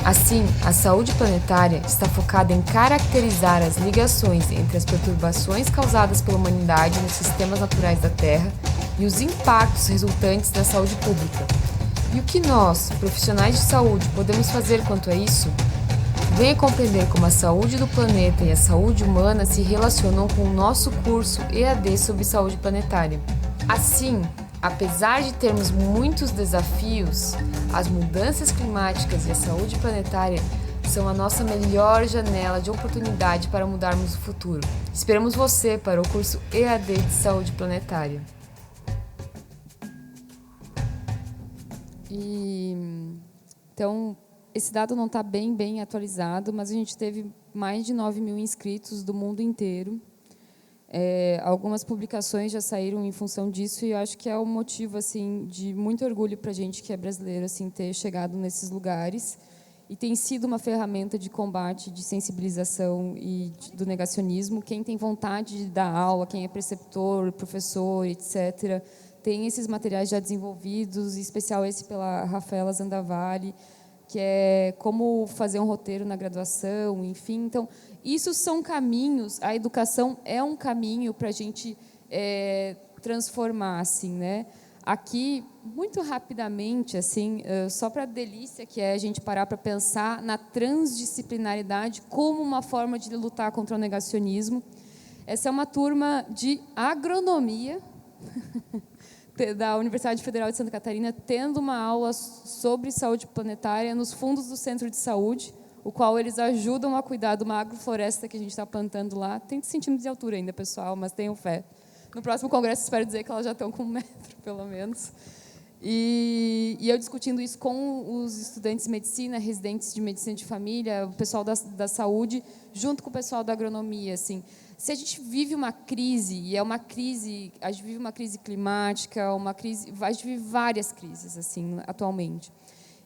Assim, a saúde planetária está focada em caracterizar as ligações entre as perturbações causadas pela humanidade nos sistemas naturais da Terra e os impactos resultantes na saúde pública. E o que nós, profissionais de saúde, podemos fazer quanto a isso? Venha compreender como a saúde do planeta e a saúde humana se relacionam com o nosso curso EAD sobre saúde planetária. Assim, apesar de termos muitos desafios, as mudanças climáticas e a saúde planetária são a nossa melhor janela de oportunidade para mudarmos o futuro. Esperamos você para o curso EAD de Saúde Planetária. Então, esse dado não está bem atualizado, mas a gente teve mais de 9 mil inscritos do mundo inteiro. Algumas publicações já saíram em função disso e eu acho que é um motivo assim de muito orgulho para a gente que é brasileiro assim ter chegado nesses lugares e tem sido uma ferramenta de combate, de sensibilização e do negacionismo. Quem tem vontade de dar aula, quem é preceptor, professor, etc., tem esses materiais já desenvolvidos, em especial esse pela Rafaela Zandavalli, que é como fazer um roteiro na graduação, enfim. Então, isso são caminhos, a educação é um caminho para a gente transformar, assim, né? Aqui, muito rapidamente, assim, só para a delícia que é a gente parar para pensar na transdisciplinaridade como uma forma de lutar contra o negacionismo. Essa é uma turma de agronomia, da Universidade Federal de Santa Catarina, tendo uma aula sobre saúde planetária nos fundos do Centro de Saúde, o qual eles ajudam a cuidar de uma agrofloresta que a gente está plantando lá. 30 centímetros de altura ainda, pessoal, mas tenham fé. No próximo congresso, espero dizer que elas já estão com 1 metro, pelo menos. E eu discutindo isso com os estudantes de medicina, residentes de medicina de família, o pessoal da saúde, junto com o pessoal da agronomia, assim. Se a gente vive uma crise, e é uma crise, a gente vive uma crise climática, a gente vive várias crises assim atualmente.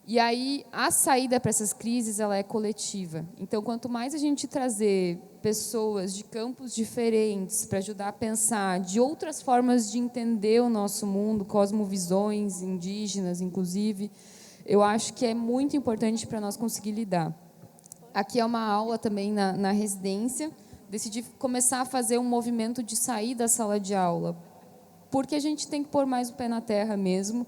E aí a saída para essas crises ela é coletiva. Então, quanto mais a gente trazer pessoas de campos diferentes para ajudar a pensar de outras formas de entender o nosso mundo, cosmovisões indígenas, inclusive, eu acho que é muito importante para nós conseguir lidar. Aqui é uma aula também na residência. Decidi começar a fazer um movimento de sair da sala de aula, porque a gente tem que pôr mais o pé na terra mesmo.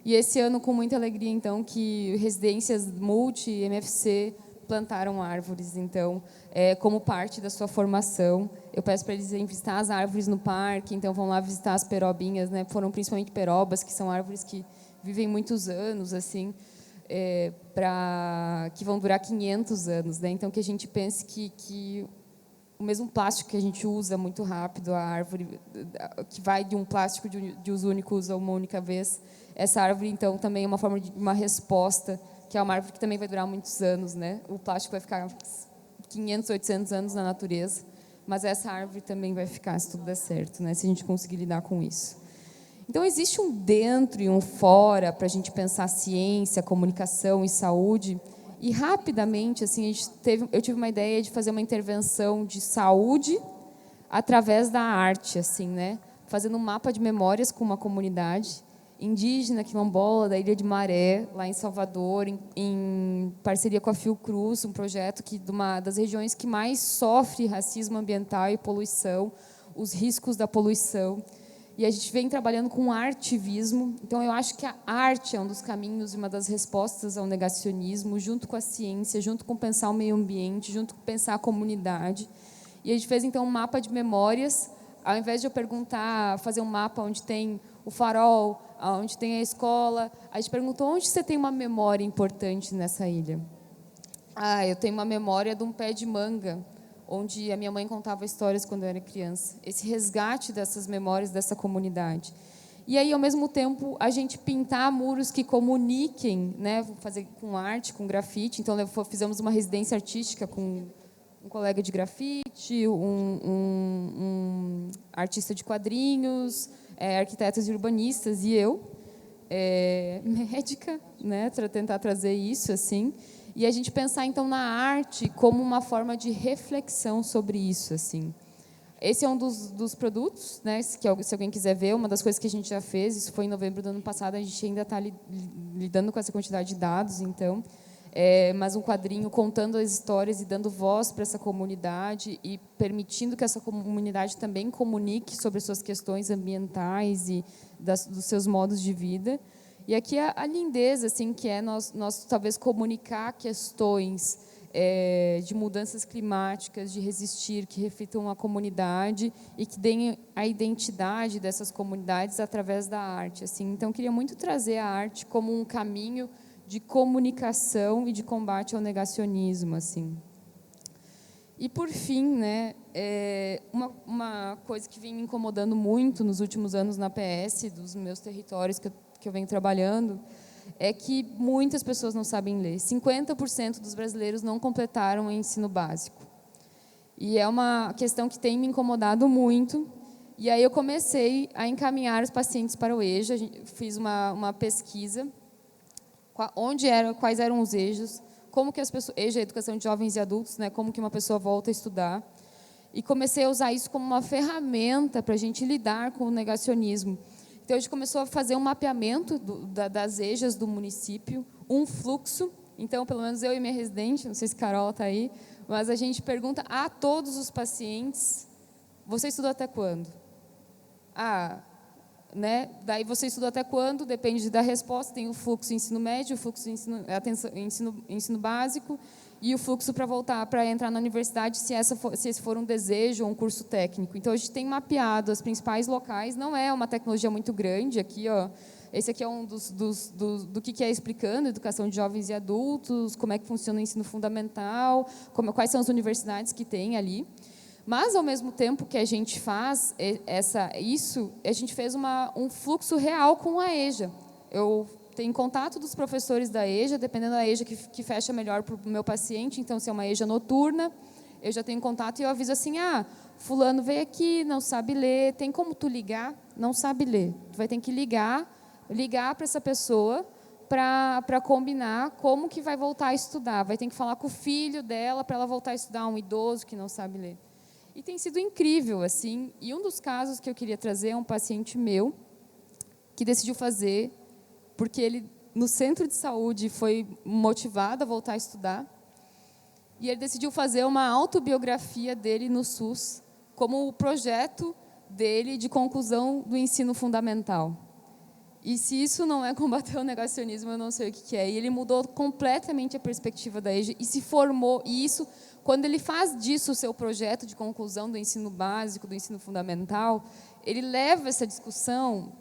E esse ano, com muita alegria, então, que residências multi, MFC, plantaram árvores. Então, como parte da sua formação, eu peço para eles irem visitar as árvores no parque, então vão lá visitar as perobinhas, né? Foram principalmente perobas, que são árvores que vivem muitos anos, assim, que vão durar 500 anos. Né? Então, que a gente pense que o mesmo plástico que a gente usa muito rápido, a árvore que vai de um plástico de uso único, usa uma única vez, essa árvore, então, também é uma forma de uma resposta, que é uma árvore que também vai durar muitos anos, né? O plástico vai ficar 500, 800 anos na natureza, mas essa árvore também vai ficar, se tudo der certo, né? Se a gente conseguir lidar com isso. Então, existe um dentro e um fora para a gente pensar ciência, comunicação e saúde. E, rapidamente, assim, eu tive uma ideia de fazer uma intervenção de saúde através da arte, assim, né? Fazendo um mapa de memórias com uma comunidade indígena, quilombola, da Ilha de Maré, lá em Salvador, em parceria com a Fiocruz, um projeto de uma das regiões que mais sofre racismo ambiental e poluição, os riscos da poluição. E a gente vem trabalhando com artivismo. Então, eu acho que a arte é um dos caminhos e uma das respostas ao negacionismo, junto com a ciência, junto com pensar o meio ambiente, junto com pensar a comunidade. E a gente fez, então, um mapa de memórias. Ao invés de eu perguntar, fazer um mapa onde tem o farol, onde tem a escola, a gente perguntou onde você tem uma memória importante nessa ilha. Eu tenho uma memória de um pé de manga, onde a minha mãe contava histórias quando eu era criança. Esse resgate dessas memórias dessa comunidade. E aí, ao mesmo tempo, a gente pintar muros que comuniquem, né? Fazer com arte, com grafite. Então, fizemos uma residência artística com um colega de grafite, um artista de quadrinhos, arquitetos e urbanistas, e eu, médica, né? Para tentar trazer isso, assim. E a gente pensar, então, na arte como uma forma de reflexão sobre isso, assim. Esse é um dos produtos, né, se alguém quiser ver, uma das coisas que a gente já fez, isso foi em novembro do ano passado, a gente ainda está lidando com essa quantidade de dados, então, mas um quadrinho contando as histórias e dando voz para essa comunidade e permitindo que essa comunidade também comunique sobre as suas questões ambientais e dos seus modos de vida. E aqui a lindeza, assim, que é nós talvez comunicar questões de mudanças climáticas, de resistir, que reflitam a comunidade e que deem a identidade dessas comunidades através da arte. Assim. Então, eu queria muito trazer a arte como um caminho de comunicação e de combate ao negacionismo. Assim. E, por fim, né, uma coisa que vem me incomodando muito nos últimos anos na PS, dos meus territórios que eu venho trabalhando, é que muitas pessoas não sabem ler. 50% dos brasileiros não completaram o ensino básico. E é uma questão que tem me incomodado muito. E aí eu comecei a encaminhar os pacientes para o EJA, fiz uma pesquisa, quais eram os EJAs, como que as pessoas, EJA é Educação de Jovens e Adultos, né, como que uma pessoa volta a estudar. E comecei a usar isso como uma ferramenta para a gente lidar com o negacionismo. Então, a gente começou a fazer um mapeamento das EJAs do município, um fluxo. Então, pelo menos eu e minha residente, não sei se Carol está aí, mas a gente pergunta a todos os pacientes, você estudou até quando? Né? Daí você estudou até quando? Depende da resposta. Tem o fluxo ensino médio, o fluxo ensino básico e o fluxo para voltar, para entrar na universidade, se esse for um desejo ou um curso técnico. Então, a gente tem mapeado os principais locais. Não é uma tecnologia muito grande. Aqui, ó, esse aqui é um do que é explicando educação de jovens e adultos, como é que funciona o ensino fundamental, quais são as universidades que tem ali. Mas, ao mesmo tempo que a gente faz isso, a gente fez um fluxo real com a EJA. Eu tenho contato dos professores da EJA, dependendo da EJA que fecha melhor para o meu paciente. Então, se é uma EJA noturna, eu já tenho contato e eu aviso assim, fulano veio aqui, não sabe ler, tem como tu ligar? Não sabe ler. Tu vai ter que ligar para essa pessoa para combinar como que vai voltar a estudar. Vai ter que falar com o filho dela para ela voltar a estudar, um idoso que não sabe ler. E tem sido incrível, assim. E um dos casos que eu queria trazer é um paciente meu que decidiu fazer, porque ele, no centro de saúde, foi motivado a voltar a estudar, e ele decidiu fazer uma autobiografia dele no SUS, como o projeto dele de conclusão do ensino fundamental. E se isso não é combater o negacionismo, eu não sei o que é. E ele mudou completamente a perspectiva da EJA e se formou. E isso, quando ele faz disso o seu projeto de conclusão do ensino básico, do ensino fundamental, ele leva essa discussão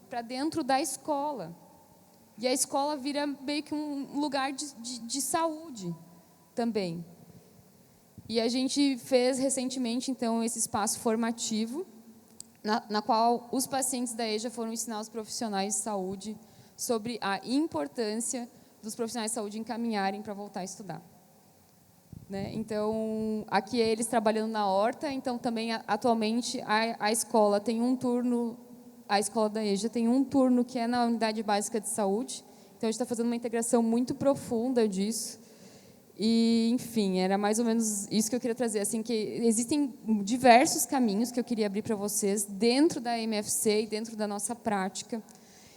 para dentro da escola. E a escola vira meio que um lugar de saúde também. E a gente fez recentemente, então, esse espaço formativo, na qual os pacientes da EJA foram ensinar os profissionais de saúde sobre a importância dos profissionais de saúde encaminharem para voltar a estudar. Né? Então, aqui é eles trabalhando na horta, então também, atualmente, a escola tem um turno, a escola da EJA tem um turno que é na unidade básica de saúde, então a gente está fazendo uma integração muito profunda disso. E, enfim, era mais ou menos isso que eu queria trazer, assim, que existem diversos caminhos que eu queria abrir para vocês dentro da MFC e dentro da nossa prática,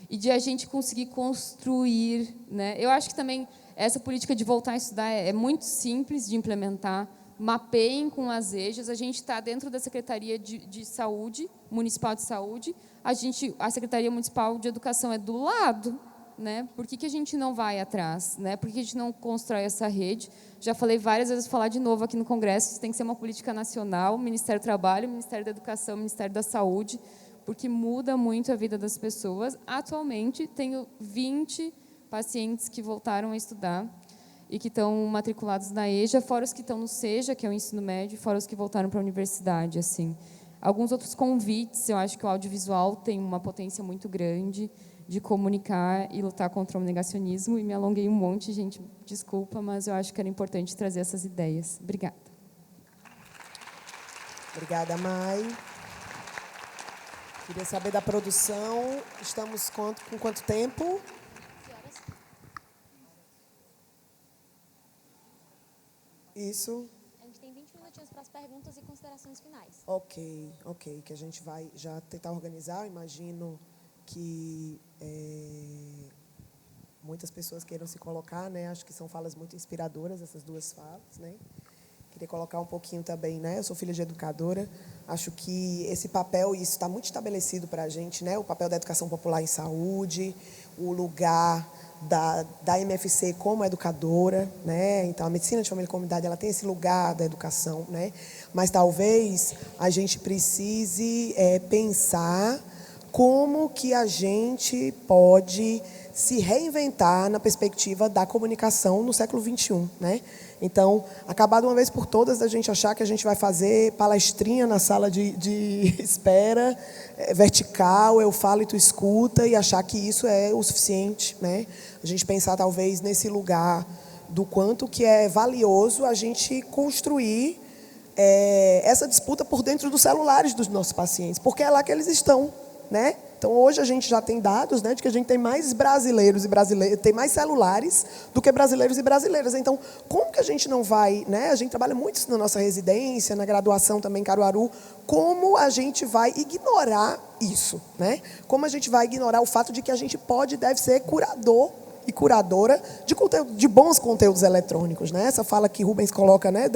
e de a gente conseguir construir, né? Eu acho que também essa política de voltar a estudar é muito simples de implementar, mapeiem com as EJAs, a gente está dentro da Secretaria de Saúde, Municipal de Saúde, a Secretaria Municipal de Educação é do lado, né? Por que a gente não vai atrás? Né? Por que a gente não constrói essa rede? Já falei várias vezes, vou falar de novo aqui no Congresso, isso tem que ser uma política nacional, Ministério do Trabalho, Ministério da Educação, Ministério da Saúde, porque muda muito a vida das pessoas. Atualmente, tenho 20 pacientes que voltaram a estudar e que estão matriculados na EJA, fora os que estão no SEJA, que é o ensino médio, fora os que voltaram para a universidade. Assim. Alguns outros convites, eu acho que o audiovisual tem uma potência muito grande de comunicar e lutar contra o negacionismo, e me alonguei um monte, gente, desculpa, mas eu acho que era importante trazer essas ideias. Obrigada. Obrigada, Mai. Queria saber da produção, estamos com quanto tempo? Isso. A gente tem 20 minutinhos para as perguntas e considerações finais. Ok, que a gente vai já tentar organizar, eu imagino que muitas pessoas queiram se colocar, né? Acho que são falas muito inspiradoras, essas duas falas, né? Queria colocar um pouquinho também, né? Eu sou filha de educadora, acho que esse papel, isso está muito estabelecido para a gente, né? O papel da educação popular em saúde, o lugar da MFC como educadora, né? Então, a medicina de família e comunidade, ela tem esse lugar da educação, né? Mas talvez a gente precise pensar como que a gente pode se reinventar na perspectiva da comunicação no século XXI, né? Então, acabar de uma vez por todas da gente achar que a gente vai fazer palestrinha na sala de espera, vertical, eu falo e tu escuta, e achar que isso é o suficiente, né? A gente pensar talvez nesse lugar do quanto que é valioso a gente construir essa disputa por dentro dos celulares dos nossos pacientes, porque é lá que eles estão, né? Então, hoje a gente já tem dados, né, de que a gente tem mais brasileiros e brasileiras, tem mais celulares do que brasileiros e brasileiras. Então, como que a gente não vai, né? A gente trabalha muito isso na nossa residência, na graduação também em Caruaru, como a gente vai ignorar isso, né? Como a gente vai ignorar o fato de que a gente pode e deve ser curador e curadora de conteúdo, de bons conteúdos eletrônicos, né? Essa fala que Rubens coloca, né,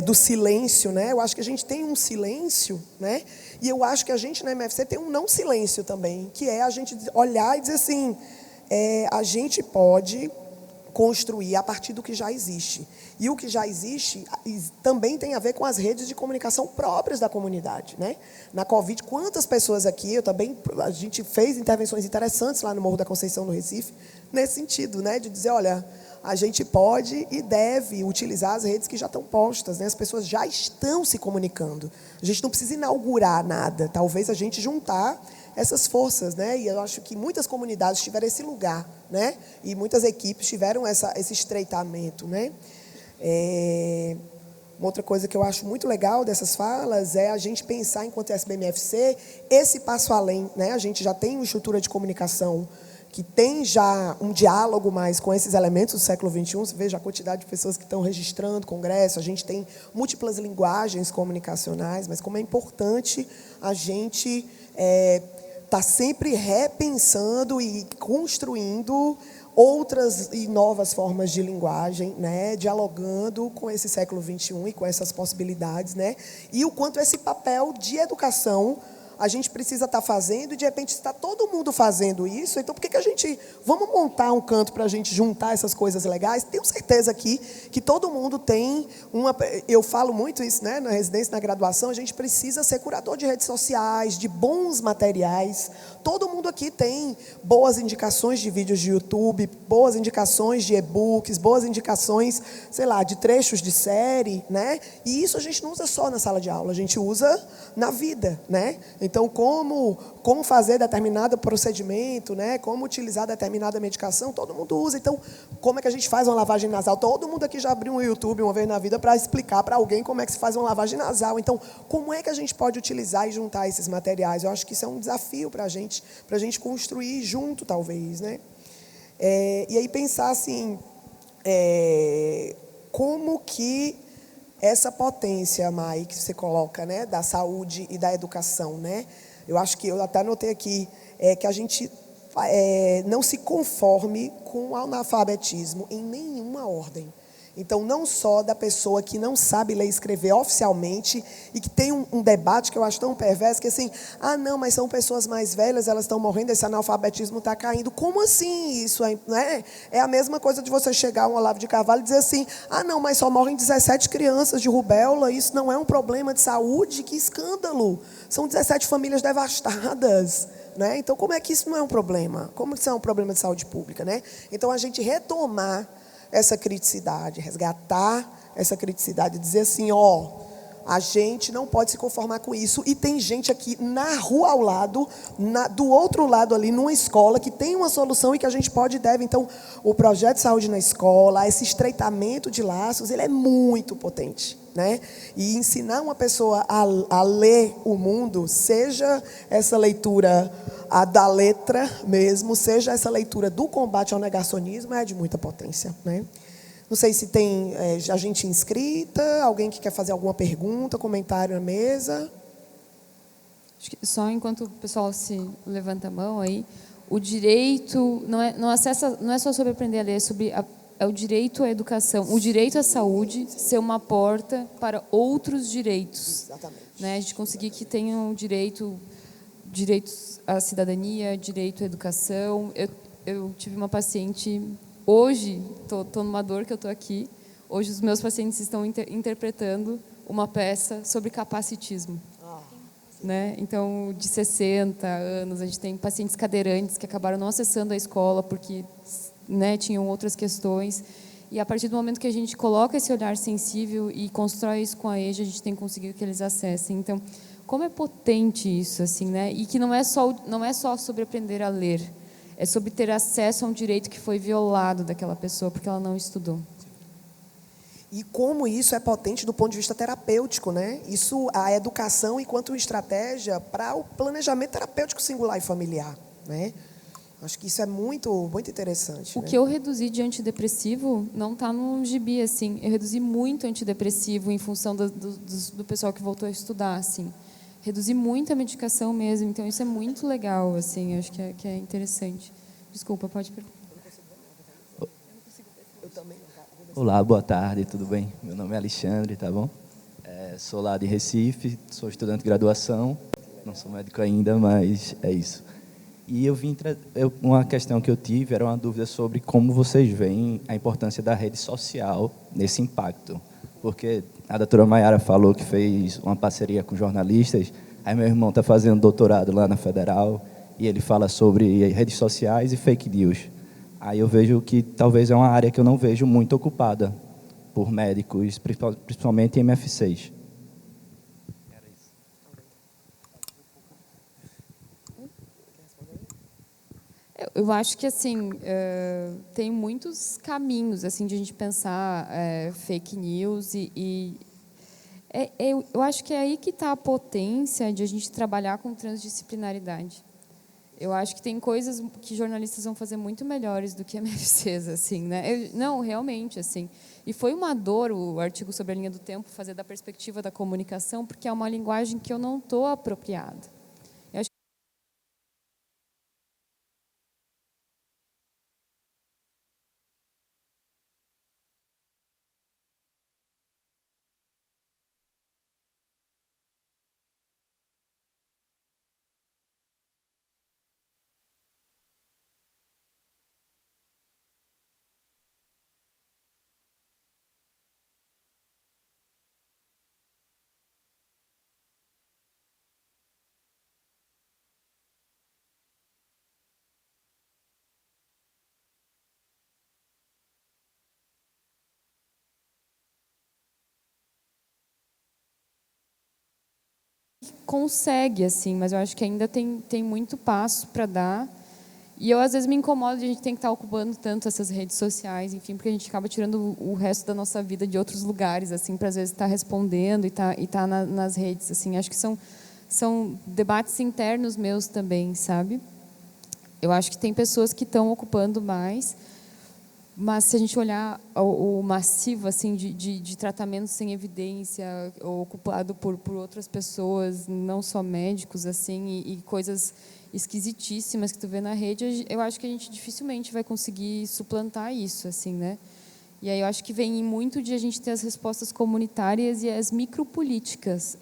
do silêncio, né? Eu acho que a gente tem um silêncio, né? E eu acho que a gente na MFC tem um não silêncio também, que é a gente olhar e dizer assim, a gente pode construir a partir do que já existe. E o que já existe também tem a ver com as redes de comunicação próprias da comunidade, né? Na Covid, quantas pessoas aqui, a gente fez intervenções interessantes lá no Morro da Conceição, no Recife, nesse sentido, né? De dizer, olha, a gente pode e deve utilizar as redes que já estão postas, né? As pessoas já estão se comunicando. A gente não precisa inaugurar nada, talvez a gente juntar essas forças, né? E eu acho que muitas comunidades tiveram esse lugar, né? E muitas equipes tiveram esse estreitamento, né? Uma outra coisa que eu acho muito legal dessas falas é a gente pensar, enquanto SBMFC, esse passo além, né? A gente já tem uma estrutura de comunicação que tem já um diálogo mais com esses elementos do século XXI. Você veja a quantidade de pessoas que estão registrando congresso, a gente tem múltiplas linguagens comunicacionais, mas como é importante a gente estar sempre repensando e construindo outras e novas formas de linguagem, né, dialogando com esse século XXI e com essas possibilidades, né, e o quanto esse papel de educação a gente precisa estar fazendo, e de repente está todo mundo fazendo isso, então por que a gente... Vamos montar um canto para a gente juntar essas coisas legais? Tenho certeza aqui que todo mundo tem uma... Eu falo muito isso, né, na residência, na graduação, a gente precisa ser curador de redes sociais, de bons materiais. Todo mundo aqui tem boas indicações de vídeos de YouTube, boas indicações de e-books, boas indicações, sei lá, de trechos de série, né? E isso a gente não usa só na sala de aula, a gente usa na vida, né? Então, como fazer determinado procedimento, né? Como utilizar determinada medicação, todo mundo usa. Então, como é que a gente faz uma lavagem nasal? Todo mundo aqui já abriu um YouTube uma vez na vida para explicar para alguém como é que se faz uma lavagem nasal. Então, como é que a gente pode utilizar e juntar esses materiais? Eu acho que isso é um desafio para a gente construir junto, talvez, né? E aí pensar assim, como que essa potência, Mai, que você coloca, né, da saúde e da educação, né? Eu acho que eu até anotei aqui que a gente não se conforme com o analfabetismo em nenhuma ordem. Então, não só da pessoa que não sabe ler e escrever oficialmente e que tem um debate que eu acho tão perverso, que assim, não, mas são pessoas mais velhas, elas estão morrendo, esse analfabetismo está caindo. Como assim isso? Né? É a mesma coisa de você chegar a um Olavo de Carvalho e dizer assim, não, mas só morrem 17 crianças de rubéola, isso não é um problema de saúde? Que escândalo! São 17 famílias devastadas. Né? Então, como é que isso não é um problema? Como isso é um problema de saúde pública? Né? Então, a gente retomar essa criticidade, resgatar essa criticidade, dizer assim, a gente não pode se conformar com isso, e tem gente aqui na rua ao lado, do outro lado ali, numa escola, que tem uma solução e que a gente pode e deve. Então, o projeto de saúde na escola, esse estreitamento de laços, ele é muito potente, né? E ensinar uma pessoa a ler o mundo, seja essa leitura da letra mesmo, seja essa leitura do combate ao negacionismo, é de muita potência, né? Não sei se tem a gente inscrita, alguém que quer fazer alguma pergunta, comentário na mesa. Acho que só enquanto o pessoal se levanta a mão aí, o direito não é só sobre aprender a ler, é o direito à educação, o direito à saúde ser uma porta para outros direitos. Exatamente. Né? A gente conseguir que tenham direitos à cidadania, direito à educação. Eu tive uma paciente, hoje, estou numa dor que eu estou aqui, hoje os meus pacientes estão interpretando uma peça sobre capacitismo. Né? Então, de 60 anos, a gente tem pacientes cadeirantes que acabaram não acessando a escola porque, né, tinham outras questões. E a partir do momento que a gente coloca esse olhar sensível e constrói isso com a EJA, a gente tem conseguido que eles acessem. Então, como é potente isso, assim, né? E que não é só sobre aprender a ler, é sobre ter acesso a um direito que foi violado daquela pessoa porque ela não estudou. E como isso é potente do ponto de vista terapêutico, né? Isso, a educação enquanto estratégia para o planejamento terapêutico singular e familiar, né? Acho que isso é muito, muito interessante. O que eu reduzi de antidepressivo não está no gibi, assim. Eu reduzi muito antidepressivo em função do pessoal que voltou a estudar, assim. Reduzi muito a medicação mesmo, então isso é muito legal, assim. Acho que é interessante. Desculpa, pode perguntar. Eu também. Olá, boa tarde, tudo bem? Meu nome é Alexandre, tá bom? Sou lá de Recife, sou estudante de graduação, não sou médico ainda, mas é isso. E uma questão que eu tive era uma dúvida sobre como vocês veem a importância da rede social nesse impacto. Porque a doutora Maiara falou que fez uma parceria com jornalistas, aí meu irmão está fazendo doutorado lá na Federal, e ele fala sobre redes sociais e fake news. Aí eu vejo que talvez é uma área que eu não vejo muito ocupada por médicos, principalmente em MF6. Eu acho que assim tem muitos caminhos assim de a gente pensar fake news eu acho que é aí que está a potência de a gente trabalhar com transdisciplinaridade. Eu acho que tem coisas que jornalistas vão fazer muito melhores do que MFCs, assim, né? Não, realmente, assim. E foi uma dor o artigo sobre a linha do tempo fazer da perspectiva da comunicação, porque é uma linguagem que eu não estou apropriada. Eu acho que consegue, assim, mas eu acho que ainda tem muito passo para dar. E eu, às vezes, me incomodo de a gente ter que estar ocupando tanto essas redes sociais, enfim, porque a gente acaba tirando o resto da nossa vida de outros lugares, assim, para, às vezes, estar respondendo e estar nas redes, assim. Acho que são debates internos meus também, sabe? Eu acho que tem pessoas que estão ocupando mais, mas se a gente olhar o massivo assim de tratamento sem evidência, ocupado por outras pessoas, não só médicos, assim, e coisas esquisitíssimas que tu vê na rede, eu acho que a gente dificilmente vai conseguir suplantar isso, assim, né? E aí eu acho que vem muito de a gente ter as respostas comunitárias e as micropolíticas.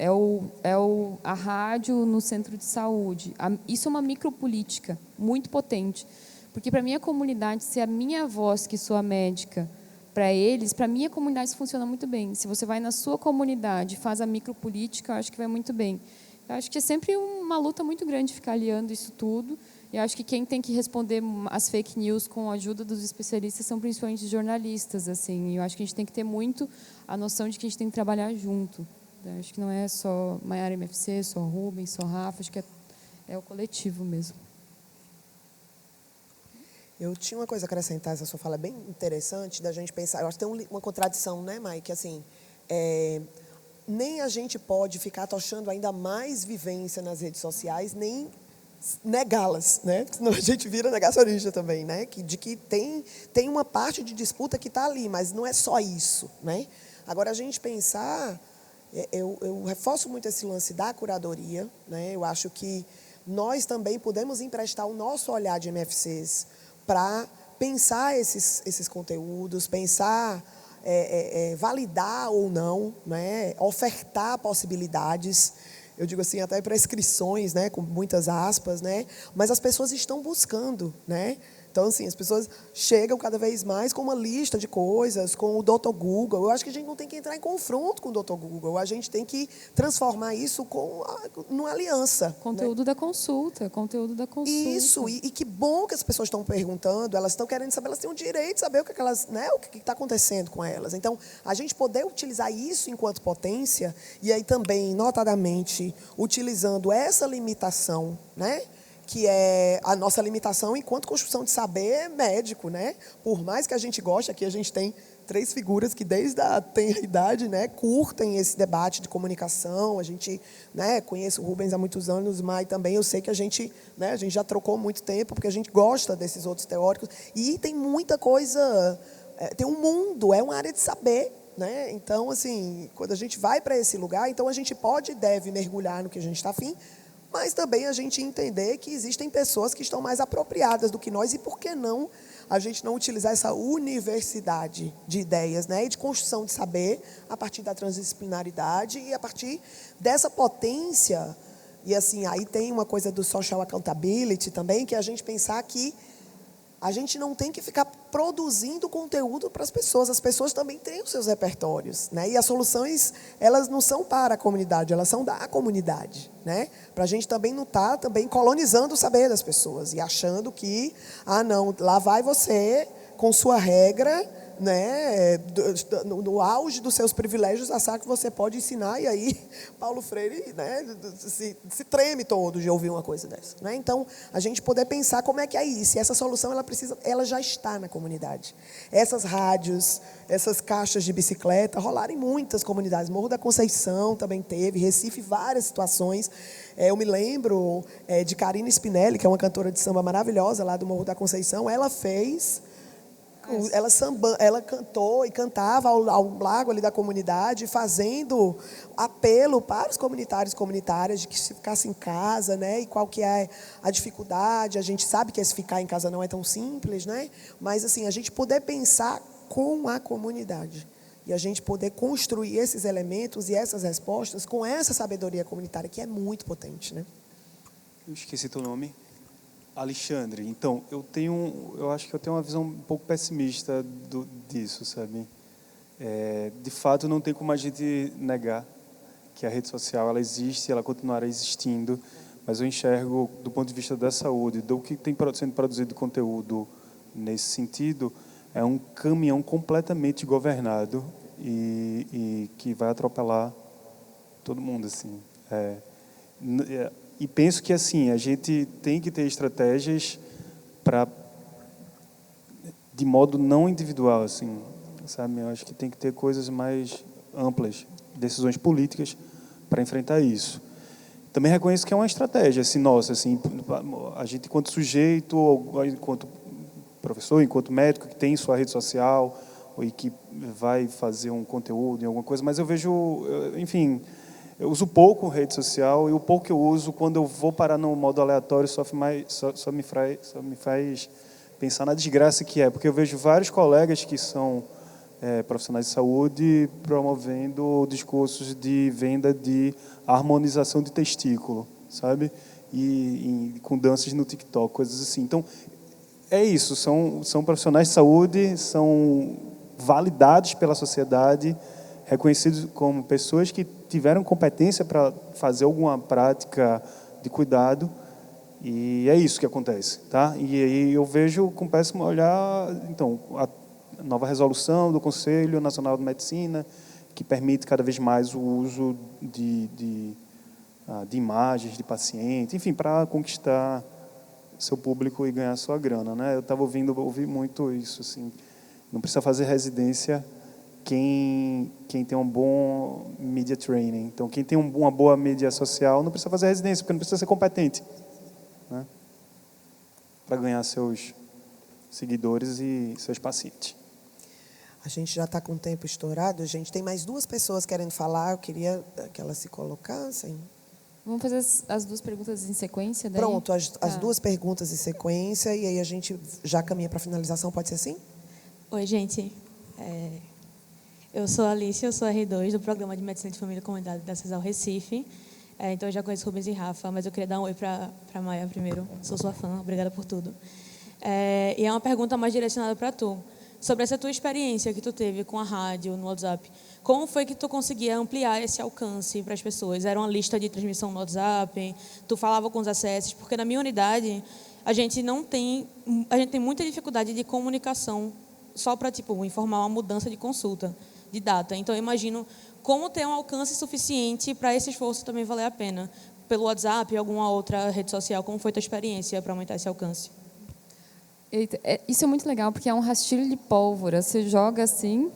A rádio no centro de saúde. Isso é uma micropolítica muito potente. Porque para a minha comunidade, se a minha voz, que sou a médica, para a minha comunidade isso funciona muito bem. Se você vai na sua comunidade e faz a micropolítica, eu acho que vai muito bem. Eu acho que é sempre uma luta muito grande ficar aliando isso tudo. E eu acho que quem tem que responder as fake news com a ajuda dos especialistas são principalmente os jornalistas, assim. E eu acho que a gente tem que ter muito a noção de que a gente tem que trabalhar junto. Eu acho que não é só Maiara MFC, só Rubens, só Rafa, acho que é o coletivo mesmo. Eu tinha uma coisa a acrescentar, essa sua fala é bem interessante, da gente pensar, eu acho que tem uma contradição, né, Mike, assim, nem a gente pode ficar tochando ainda mais vivência nas redes sociais, nem negá-las, né, senão a gente vira negacionista também, né, de que tem uma parte de disputa que está ali, mas não é só isso, né. Agora, a gente pensar, eu reforço muito esse lance da curadoria, né, eu acho que nós também podemos emprestar o nosso olhar de MFCs para pensar esses conteúdos, pensar, validar ou não, né, ofertar possibilidades, eu digo assim, até prescrições, né, com muitas aspas, né, mas as pessoas estão buscando, né. Então, assim, as pessoas chegam cada vez mais com uma lista de coisas, com o Dr. Google. Eu acho que a gente não tem que entrar em confronto com o Dr. Google. A gente tem que transformar isso numa aliança. Conteúdo, né? Da consulta, conteúdo da consulta. Isso, e que bom que as pessoas estão perguntando, elas estão querendo saber, elas têm o direito de saber o que está acontecendo com elas. Então, a gente poder utilizar isso enquanto potência, e aí também, notadamente, utilizando essa limitação, né? Que é a nossa limitação enquanto construção de saber médico, né? Por mais que a gente goste, aqui a gente tem 3 figuras que desde a tenra idade, né, curtem esse debate de comunicação. A gente, né, conhece o Rubens há muitos anos, mas também eu sei que a gente já trocou muito tempo, porque a gente gosta desses outros teóricos. E tem muita coisa, tem um mundo, é uma área de saber. Né? Então, assim, quando a gente vai para esse lugar, então a gente pode e deve mergulhar no que a gente está afim, mas também a gente entender que existem pessoas que estão mais apropriadas do que nós, e por que não a gente não utilizar essa universidade de ideias, né, e de construção de saber a partir da transdisciplinaridade e a partir dessa potência. E assim, aí tem uma coisa do social accountability também, que é a gente pensar que a gente não tem que ficar produzindo conteúdo para as pessoas também têm os seus repertórios, né? E as soluções, elas não são para a comunidade, elas são da comunidade, né? Para a gente também não estar também colonizando o saber das pessoas e achando que, não, lá vai você com sua regra, né, no auge dos seus privilégios, achar que você pode ensinar, e aí Paulo Freire, né, se treme todo de ouvir uma coisa dessa, né? Então, a gente poder pensar como é que é isso, e essa solução ela já está na comunidade. Essas rádios, essas caixas de bicicleta, rolaram em muitas comunidades. Morro da Conceição também teve, Recife, várias situações. Eu me lembro de Karina Spinelli, que é uma cantora de samba maravilhosa lá do Morro da Conceição. Ela cantou e cantava ao lago ali da comunidade, fazendo apelo para os comunitários e comunitárias de que se ficasse em casa, né? E qual que é a dificuldade. A gente sabe que esse ficar em casa não é tão simples, né? Mas assim, a gente poder pensar com a comunidade e a gente poder construir esses elementos e essas respostas com essa sabedoria comunitária, que é muito potente, né? Eu esqueci teu nome. Alexandre, então, eu acho que eu tenho uma visão um pouco pessimista disso, sabe? De fato, não tem como a gente negar que a rede social ela existe, ela continuará existindo, mas eu enxergo, do ponto de vista da saúde, do que tem sendo produzido de conteúdo nesse sentido, é um caminhão completamente governado e que vai atropelar todo mundo, assim. E penso que, assim, a gente tem que ter estratégias de modo não individual, assim, sabe? Eu acho que tem que ter coisas mais amplas, decisões políticas para enfrentar isso. Também reconheço que é uma estratégia, assim, nossa, assim, a gente enquanto sujeito, enquanto professor, enquanto médico que tem sua rede social e que vai fazer um conteúdo em alguma coisa, mas eu vejo, enfim, eu uso pouco rede social, e o pouco que eu uso, quando eu vou parar no modo aleatório, só me faz pensar na desgraça que é, porque eu vejo vários colegas que são profissionais de saúde promovendo discursos de venda de harmonização de testículo, sabe? E com danças no TikTok, coisas assim. Então, é isso, são profissionais de saúde, são validados pela sociedade, reconhecidos como pessoas que tiveram competência para fazer alguma prática de cuidado, e é isso que acontece, tá? E aí eu vejo com péssimo olhar, então, a nova resolução do Conselho Nacional de Medicina, que permite cada vez mais o uso de imagens de paciente, enfim, para conquistar seu público e ganhar sua grana, né? Eu estava ouvi muito isso, assim, não precisa fazer residência quem tem um bom media training. Então, quem tem uma boa mídia social não precisa fazer residência, porque não precisa ser competente, né, para ganhar seus seguidores e seus pacientes. A gente já está com o tempo estourado. Gente, tem mais 2 pessoas querendo falar. Eu queria que elas se colocassem. Vamos fazer as 2 perguntas em sequência? Daí? Pronto, as 2 perguntas em sequência, e aí a gente já caminha para a finalização. Pode ser assim? Oi, gente. Eu sou a Alice, eu sou R2 do Programa de Medicina de Família e Comunidade da CESAL Recife. Então, eu já conheço Rubens e Rafa, mas eu queria dar um oi para a Maia primeiro. Sou sua fã, obrigada por tudo. E é uma pergunta mais direcionada para tu. Sobre essa tua experiência que tu teve com a rádio, no WhatsApp, como foi que tu conseguia ampliar esse alcance para as pessoas? Era uma lista de transmissão no WhatsApp? Tu falava com os acessos? Porque na minha unidade, a gente tem muita dificuldade de comunicação só para informar uma mudança de consulta, de data. Então, eu imagino como ter um alcance suficiente para esse esforço também valer a pena. Pelo WhatsApp, alguma outra rede social, como foi a tua experiência para aumentar esse alcance? Isso é muito legal, porque é um rastilho de pólvora. Você joga assim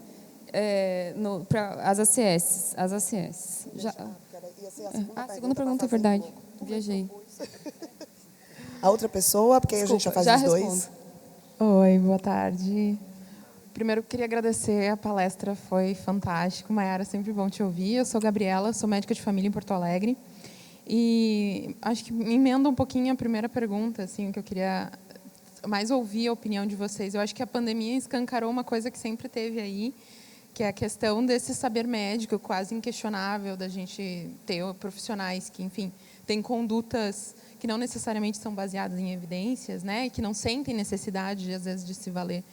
para as ACS. As ACS. A segunda pergunta é verdade. Viajei. A outra pessoa, porque aí a gente já faz os dois. Oi, boa tarde. Primeiro, queria agradecer a palestra, foi fantástico. Maiara, sempre bom te ouvir. Eu sou Gabriela, sou médica de família em Porto Alegre. E acho que me emenda um pouquinho a primeira pergunta, assim, que eu queria mais ouvir a opinião de vocês. Eu acho que a pandemia escancarou uma coisa que sempre teve aí, que é a questão desse saber médico quase inquestionável, da gente ter profissionais que, enfim, têm condutas que não necessariamente são baseadas em evidências, né, e que não sentem necessidade, às vezes, de se valer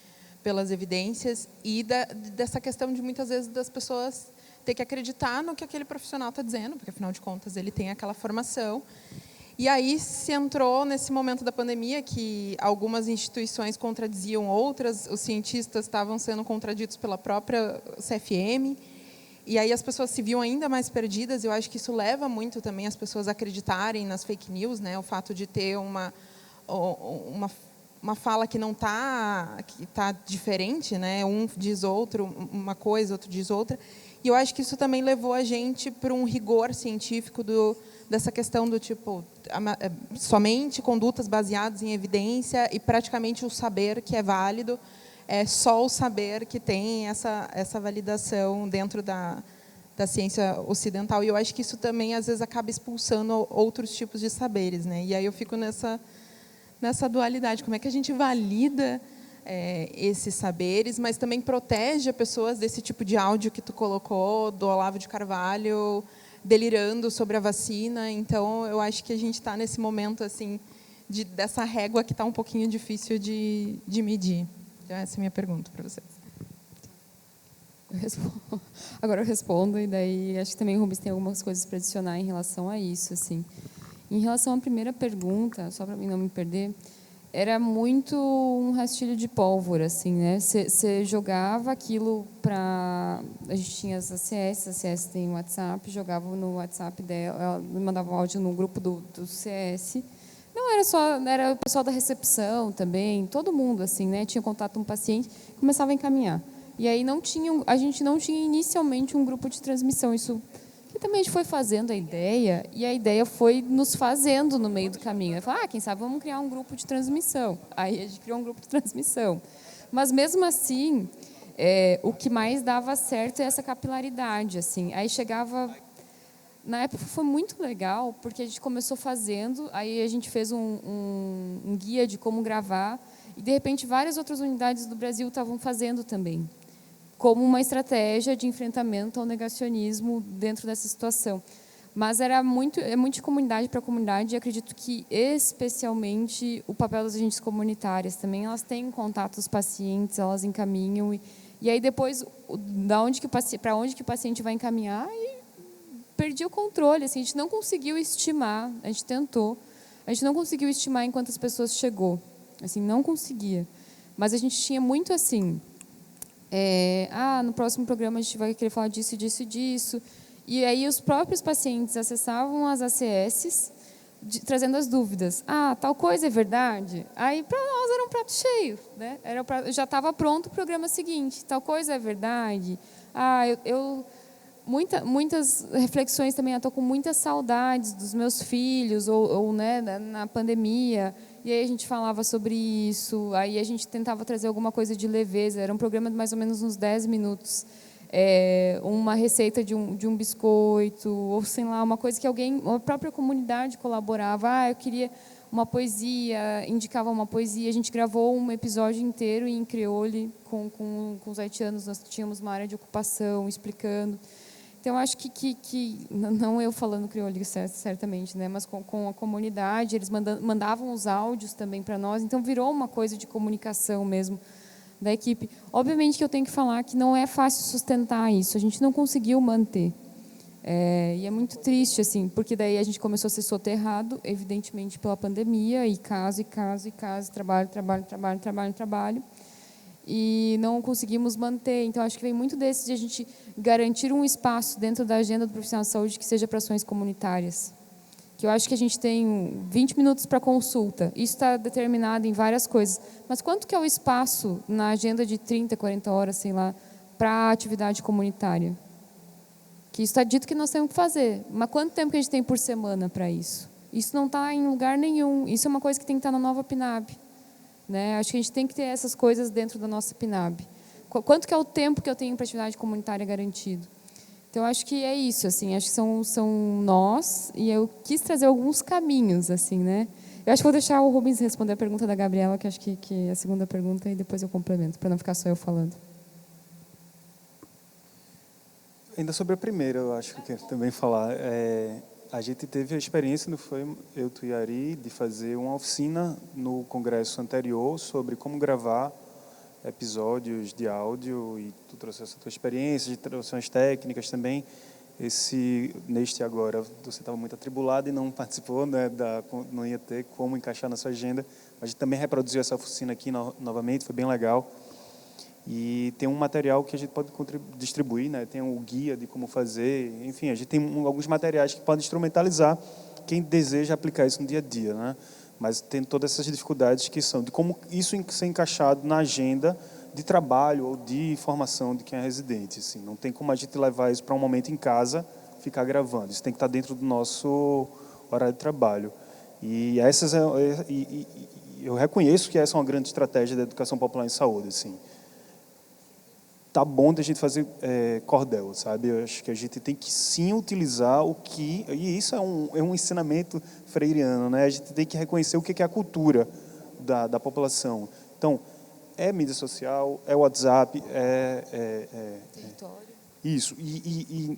pelas evidências, e dessa questão de, muitas vezes, das pessoas ter que acreditar no que aquele profissional está dizendo, porque, afinal de contas, ele tem aquela formação. E aí se entrou nesse momento da pandemia que algumas instituições contradiziam outras, os cientistas estavam sendo contraditos pela própria CFM, e aí as pessoas se viam ainda mais perdidas. Eu acho que isso leva muito também as pessoas a acreditarem nas fake news, né? O fato de ter uma fala que não que tá diferente, né? Um diz uma coisa, outro diz outra. E eu acho que isso também levou a gente para um rigor científico dessa questão do tipo somente condutas baseadas em evidência e praticamente o saber que é válido. É só o saber que tem essa validação dentro da ciência ocidental. E eu acho que isso também, às vezes, acaba expulsando outros tipos de saberes, né? E aí eu fico nessa dualidade. Como é que a gente valida esses saberes, mas também protege as pessoas desse tipo de áudio que tu colocou, do Olavo de Carvalho, delirando sobre a vacina? Então, eu acho que a gente está nesse momento assim, dessa régua que está um pouquinho difícil de medir. Então, essa é a minha pergunta para vocês. Agora eu respondo, e daí acho que também o Rubens tem algumas coisas para adicionar em relação a isso. Assim. Em relação à primeira pergunta, só para mim não me perder, era muito um rastilho de pólvora, assim, né? Você jogava aquilo para... A gente tinha as ACS tem o WhatsApp, jogava no WhatsApp dela, ela mandava um áudio no grupo do CS. Não era só, era o pessoal da recepção também, todo mundo, assim, né? Tinha contato com o paciente, começava a encaminhar. E aí a gente não tinha inicialmente um grupo de transmissão. Isso que também a gente foi fazendo a ideia, e a ideia foi nos fazendo no meio do caminho. Eu falei, quem sabe vamos criar um grupo de transmissão. Aí a gente criou um grupo de transmissão. Mas, mesmo assim, o que mais dava certo é essa capilaridade. Assim. Aí chegava... Na época foi muito legal, porque a gente começou fazendo, aí a gente fez um guia de como gravar, e, de repente, várias outras unidades do Brasil estavam fazendo também, como uma estratégia de enfrentamento ao negacionismo dentro dessa situação. Mas é muito de comunidade para comunidade, e acredito que, especialmente, o papel das agentes comunitárias também. Elas têm contato com os pacientes, elas encaminham, e aí depois, para onde que o paciente vai encaminhar, e perdi o controle. Assim, a gente não conseguiu estimar, a gente tentou, a gente não conseguiu estimar em quantas pessoas chegou. Assim, não conseguia. Mas a gente tinha muito assim... no próximo programa a gente vai querer falar disso, disso e disso. E aí os próprios pacientes acessavam as ACS, trazendo as dúvidas. Tal coisa é verdade? Aí, para nós, era um prato cheio. Né? Já estava pronto o programa seguinte. Tal coisa é verdade? Muitas reflexões também. Eu estou com muitas saudades dos meus filhos, ou né, na pandemia. E aí a gente falava sobre isso, aí a gente tentava trazer alguma coisa de leveza. Era um programa de mais ou menos uns 10 minutos. Uma receita de um biscoito, ou sei lá, uma coisa que a própria comunidade colaborava. Eu queria uma poesia, indicava uma poesia. A gente gravou um episódio inteiro em crioulo com os haitianos. Nós tínhamos uma área de ocupação explicando. Então, acho que não eu falando crioulo, certamente, né, mas com a comunidade, eles mandavam os áudios também para nós, então virou uma coisa de comunicação mesmo da equipe. Obviamente que eu tenho que falar que não é fácil sustentar isso, a gente não conseguiu manter. E é muito triste, assim, porque daí a gente começou a ser soterrado, evidentemente, pela pandemia, e caso, trabalho. E não conseguimos manter. Então, acho que vem muito desse de a gente garantir um espaço dentro da agenda do profissional de saúde que seja para ações comunitárias. Que eu acho que a gente tem 20 minutos para consulta. Isso está determinado em várias coisas. Mas quanto que é o espaço na agenda de 30, 40 horas, sei lá, para a atividade comunitária. Que isso está dito que nós temos que fazer. Mas quanto tempo que a gente tem por semana para isso? Isso não está em lugar nenhum. Isso é uma coisa que tem que estar na nova PNAB. Né? Acho que a gente tem que ter essas coisas dentro da nossa PNAB. Quanto que é o tempo que eu tenho para atividade comunitária garantido? Então, acho que é isso. Assim, acho que são nós, e eu quis trazer alguns caminhos. Assim, né? Eu acho que vou deixar o Rubens responder a pergunta da Gabriela, que acho que é a segunda pergunta, e depois eu complemento, para não ficar só eu falando. Ainda sobre a primeira, eu acho que eu quero também falar. A gente teve a experiência, não foi, eu, tu e Ari, de fazer uma oficina no congresso anterior sobre como gravar episódios de áudio, e tu trouxe essa tua experiência, de trouxe umas técnicas também. Neste agora, você estava muito atribulado e não participou, né, não ia ter como encaixar na sua agenda. A gente também reproduziu essa oficina aqui novamente, foi bem legal. E tem um material que a gente pode distribuir, né? Tem o guia de como fazer, enfim, a gente tem alguns materiais que podem instrumentalizar quem deseja aplicar isso no dia a dia, né? Mas tem todas essas dificuldades que são de como isso ser encaixado na agenda de trabalho ou de formação de quem é residente. Assim. Não tem como a gente levar isso para um momento em casa, ficar gravando. Isso tem que estar dentro do nosso horário de trabalho. E eu reconheço que essa é uma grande estratégia da educação popular em saúde, assim. Tá bom da gente fazer cordel, sabe? Eu acho que a gente tem que sim utilizar o que... E isso é um ensinamento freiriano, né? A gente tem que reconhecer o que é a cultura da população. Então, é mídia social, é WhatsApp, território. Isso. E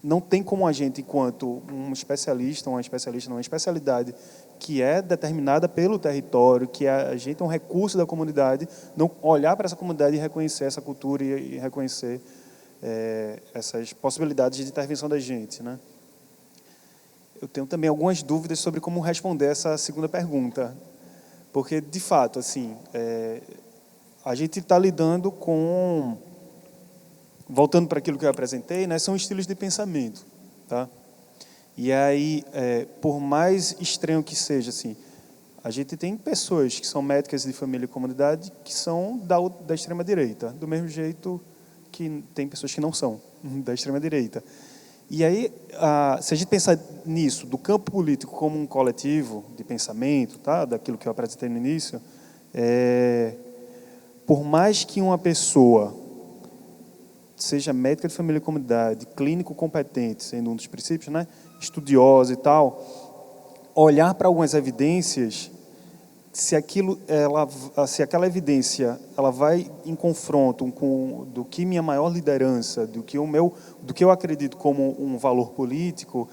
não tem como a gente, enquanto uma especialista, uma especialidade que é determinada pelo território, que a gente é um recurso da comunidade, não olhar para essa comunidade e reconhecer essa cultura e reconhecer essas possibilidades de intervenção da gente, né? Eu tenho também algumas dúvidas sobre como responder essa segunda pergunta, porque, de fato, assim, a gente está lidando com, voltando para aquilo que eu apresentei, né, são estilos de pensamento, tá? E aí, por mais estranho que seja, assim, a gente tem pessoas que são médicas de família e comunidade que são da extrema-direita, do mesmo jeito que tem pessoas que não são da extrema-direita. E aí, se a gente pensar nisso, do campo político como um coletivo de pensamento, tá? Daquilo que eu apresentei no início, por mais que uma pessoa seja médica de família e comunidade, clínico competente, sendo um dos princípios, né? Estudiosa e tal, olhar para algumas evidências, se aquela evidência ela vai em confronto com do que minha maior liderança, do que eu acredito como um valor político,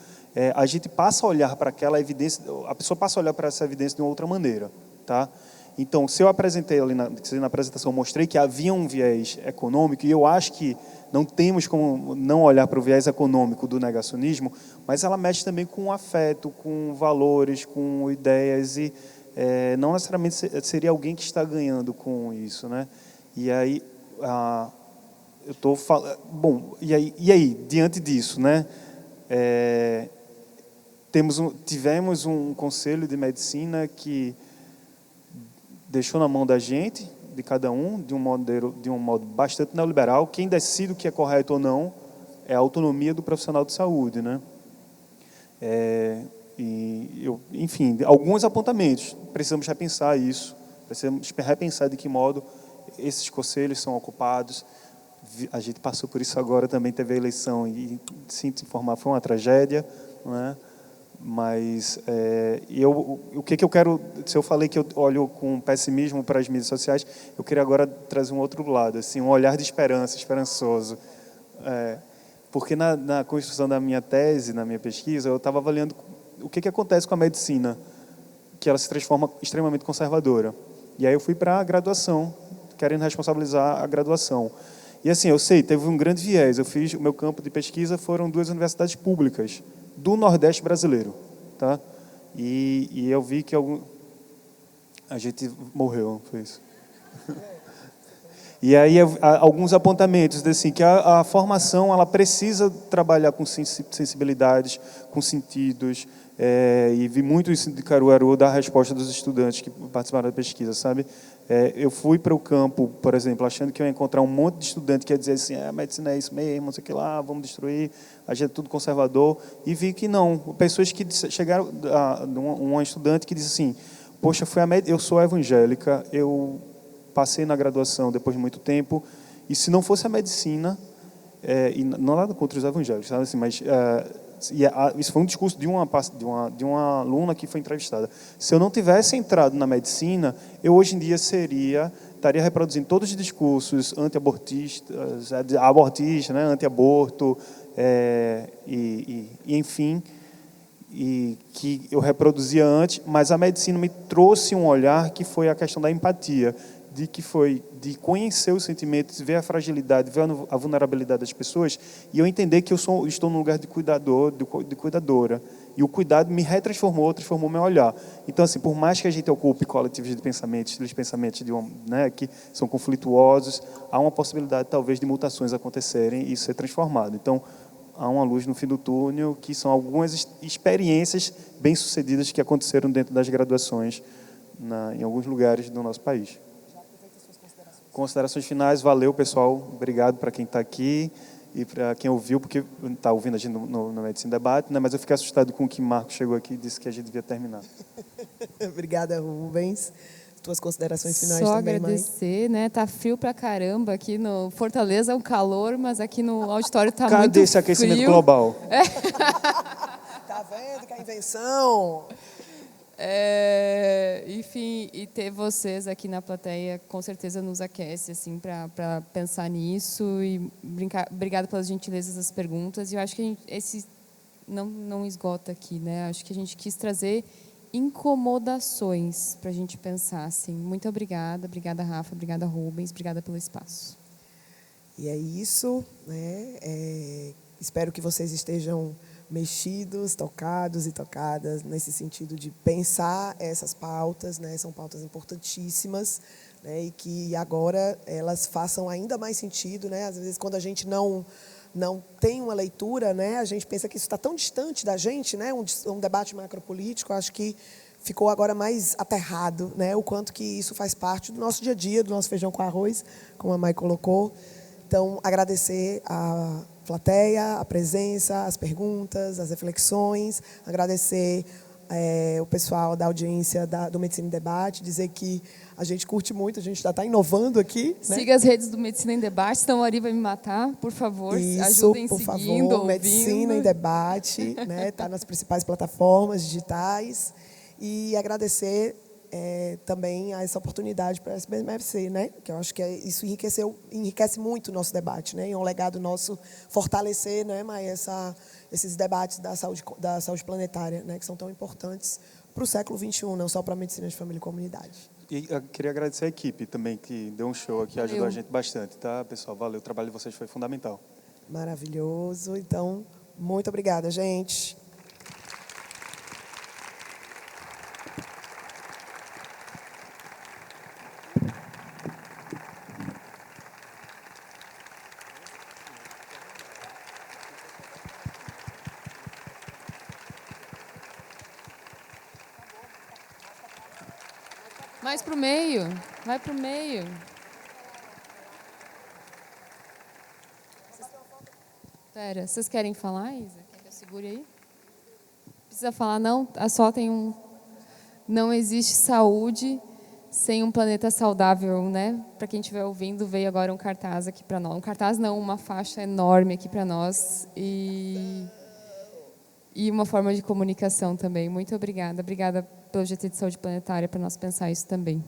a gente passa a olhar para aquela evidência, a pessoa passa a olhar para essa evidência de uma outra maneira, tá? Então, se eu apresentei ali na apresentação, mostrei que havia um viés econômico, e eu acho que não temos como não olhar para o viés econômico do negacionismo, mas ela mexe também com afeto, com valores, com ideias, e não necessariamente seria alguém que está ganhando com isso, né? E aí, eu estou falando... Bom, e aí, diante disso, né? Tivemos um conselho de medicina que deixou na mão da gente, de cada um, de um modo bastante neoliberal. Quem decide o que é correto ou não é a autonomia do profissional de saúde, né? Enfim, alguns apontamentos. Precisamos repensar isso. Precisamos repensar de que modo esses conselhos são ocupados. A gente passou por isso agora, também teve a eleição, e, sinto informar, foi uma tragédia, não é? Mas o que eu quero, se eu falei que eu olho com pessimismo para as mídias sociais, eu queria agora trazer um outro lado, assim, um olhar de esperança, esperançoso. Porque na construção da minha tese, na minha pesquisa, eu estava avaliando o que acontece com a medicina, que ela se transforma extremamente conservadora. E aí eu fui para a graduação, querendo responsabilizar a graduação. E assim, eu sei, teve um grande viés. O meu campo de pesquisa foram 2 universidades públicas do Nordeste brasileiro, tá? E eu vi que a gente morreu, foi isso. E aí alguns apontamentos assim, que a formação ela precisa trabalhar com sensibilidades, com sentidos, e vi muito isso de Caruaru da resposta dos estudantes que participaram da pesquisa, sabe? Eu fui para o campo, por exemplo, achando que eu ia encontrar um monte de estudante que ia dizer assim, a medicina é isso mesmo, não sei o que lá, vamos destruir, a gente é tudo conservador, e vi que não. Pessoas que chegaram, uma estudante que disse assim, poxa, eu sou evangélica, eu passei na graduação depois de muito tempo, e se não fosse a medicina, e não nada contra os evangélicos, sabe assim, mas isso foi um discurso de uma aluna que foi entrevistada. Se eu não tivesse entrado na medicina, eu hoje em dia estaria reproduzindo todos os discursos anti-abortistas, né, anti-aborto, enfim, e que eu reproduzia antes, mas a medicina me trouxe um olhar que foi a questão da empatia, de conhecer os sentimentos, ver a fragilidade, ver a vulnerabilidade das pessoas, e eu entender que eu estou num lugar de cuidador, de cuidadora. E o cuidado me transformou meu olhar. Então, assim, por mais que a gente ocupe coletivos de pensamentos, né, que são conflituosos, há uma possibilidade, talvez, de mutações acontecerem e ser transformado. Então, há uma luz no fim do túnel, que são algumas experiências bem-sucedidas que aconteceram dentro das graduações em alguns lugares do nosso país. Considerações finais, valeu, pessoal. Obrigado para quem está aqui e para quem ouviu, porque está ouvindo a gente no Medicina Debate, né? Mas eu fiquei assustado com o que Marcos chegou aqui e disse que a gente devia terminar. Obrigada, Rubens. Tuas considerações finais Só também, agradecer, né? Tá frio pra caramba aqui no Fortaleza, é um calor, mas aqui no auditório tá muito frio. Cadê esse aquecimento global? Tá vendo que a invenção... Enfim, e ter vocês aqui na plateia com certeza nos aquece assim, para pensar nisso e obrigada pelas gentilezas das perguntas. E eu acho que esse não esgota aqui, né? Acho que a gente quis trazer incomodações para a gente pensar. Assim. Muito obrigada, Rafa, obrigada, Rubens, obrigada pelo espaço. E é isso, né? Espero que vocês estejam mexidos, tocados e tocadas nesse sentido de pensar essas pautas, né? São pautas importantíssimas, né? E que agora elas façam ainda mais sentido, né? Às vezes quando a gente não tem uma leitura, né? A gente pensa que isso está tão distante da gente, né? Um debate macropolítico, acho que ficou agora mais aterrado, né? O quanto que isso faz parte do nosso dia a dia, do nosso feijão com arroz, como a Mai colocou. Então, agradecer a plateia, a presença, as perguntas, as reflexões, agradecer o pessoal da audiência do Medicina em Debate, dizer que a gente curte muito, a gente já está inovando aqui. Né? Siga as redes do Medicina em Debate, senão o Ari vai me matar, por favor. Isso, ajudem por seguindo, favor, ouvindo. Medicina em Debate, né? Tá nas principais plataformas digitais. E agradecer também a essa oportunidade para a SBMFC, né? Que eu acho que isso enriquece muito o nosso debate, né? E é um legado nosso fortalecer, né, Maia, esses debates da saúde planetária, né, que são tão importantes para o século XXI, não só para a medicina de família e comunidade. E eu queria agradecer a equipe também, que deu um show aqui, ajudou a gente bastante, tá, pessoal? Valeu, o trabalho de vocês foi fundamental. Maravilhoso. Então, muito obrigada, gente. Mais para o meio. Vai para o meio. Espera, vocês querem falar, Isa? Quer que eu segure aí? Precisa falar, não? Só tem um... Não existe saúde sem um planeta saudável, né? Para quem estiver ouvindo, veio agora um cartaz aqui para nós. Um cartaz não, uma faixa enorme aqui para nós. E uma forma de comunicação também. Muito obrigada. Obrigada pelo GT de Saúde Planetária para nós pensar isso também.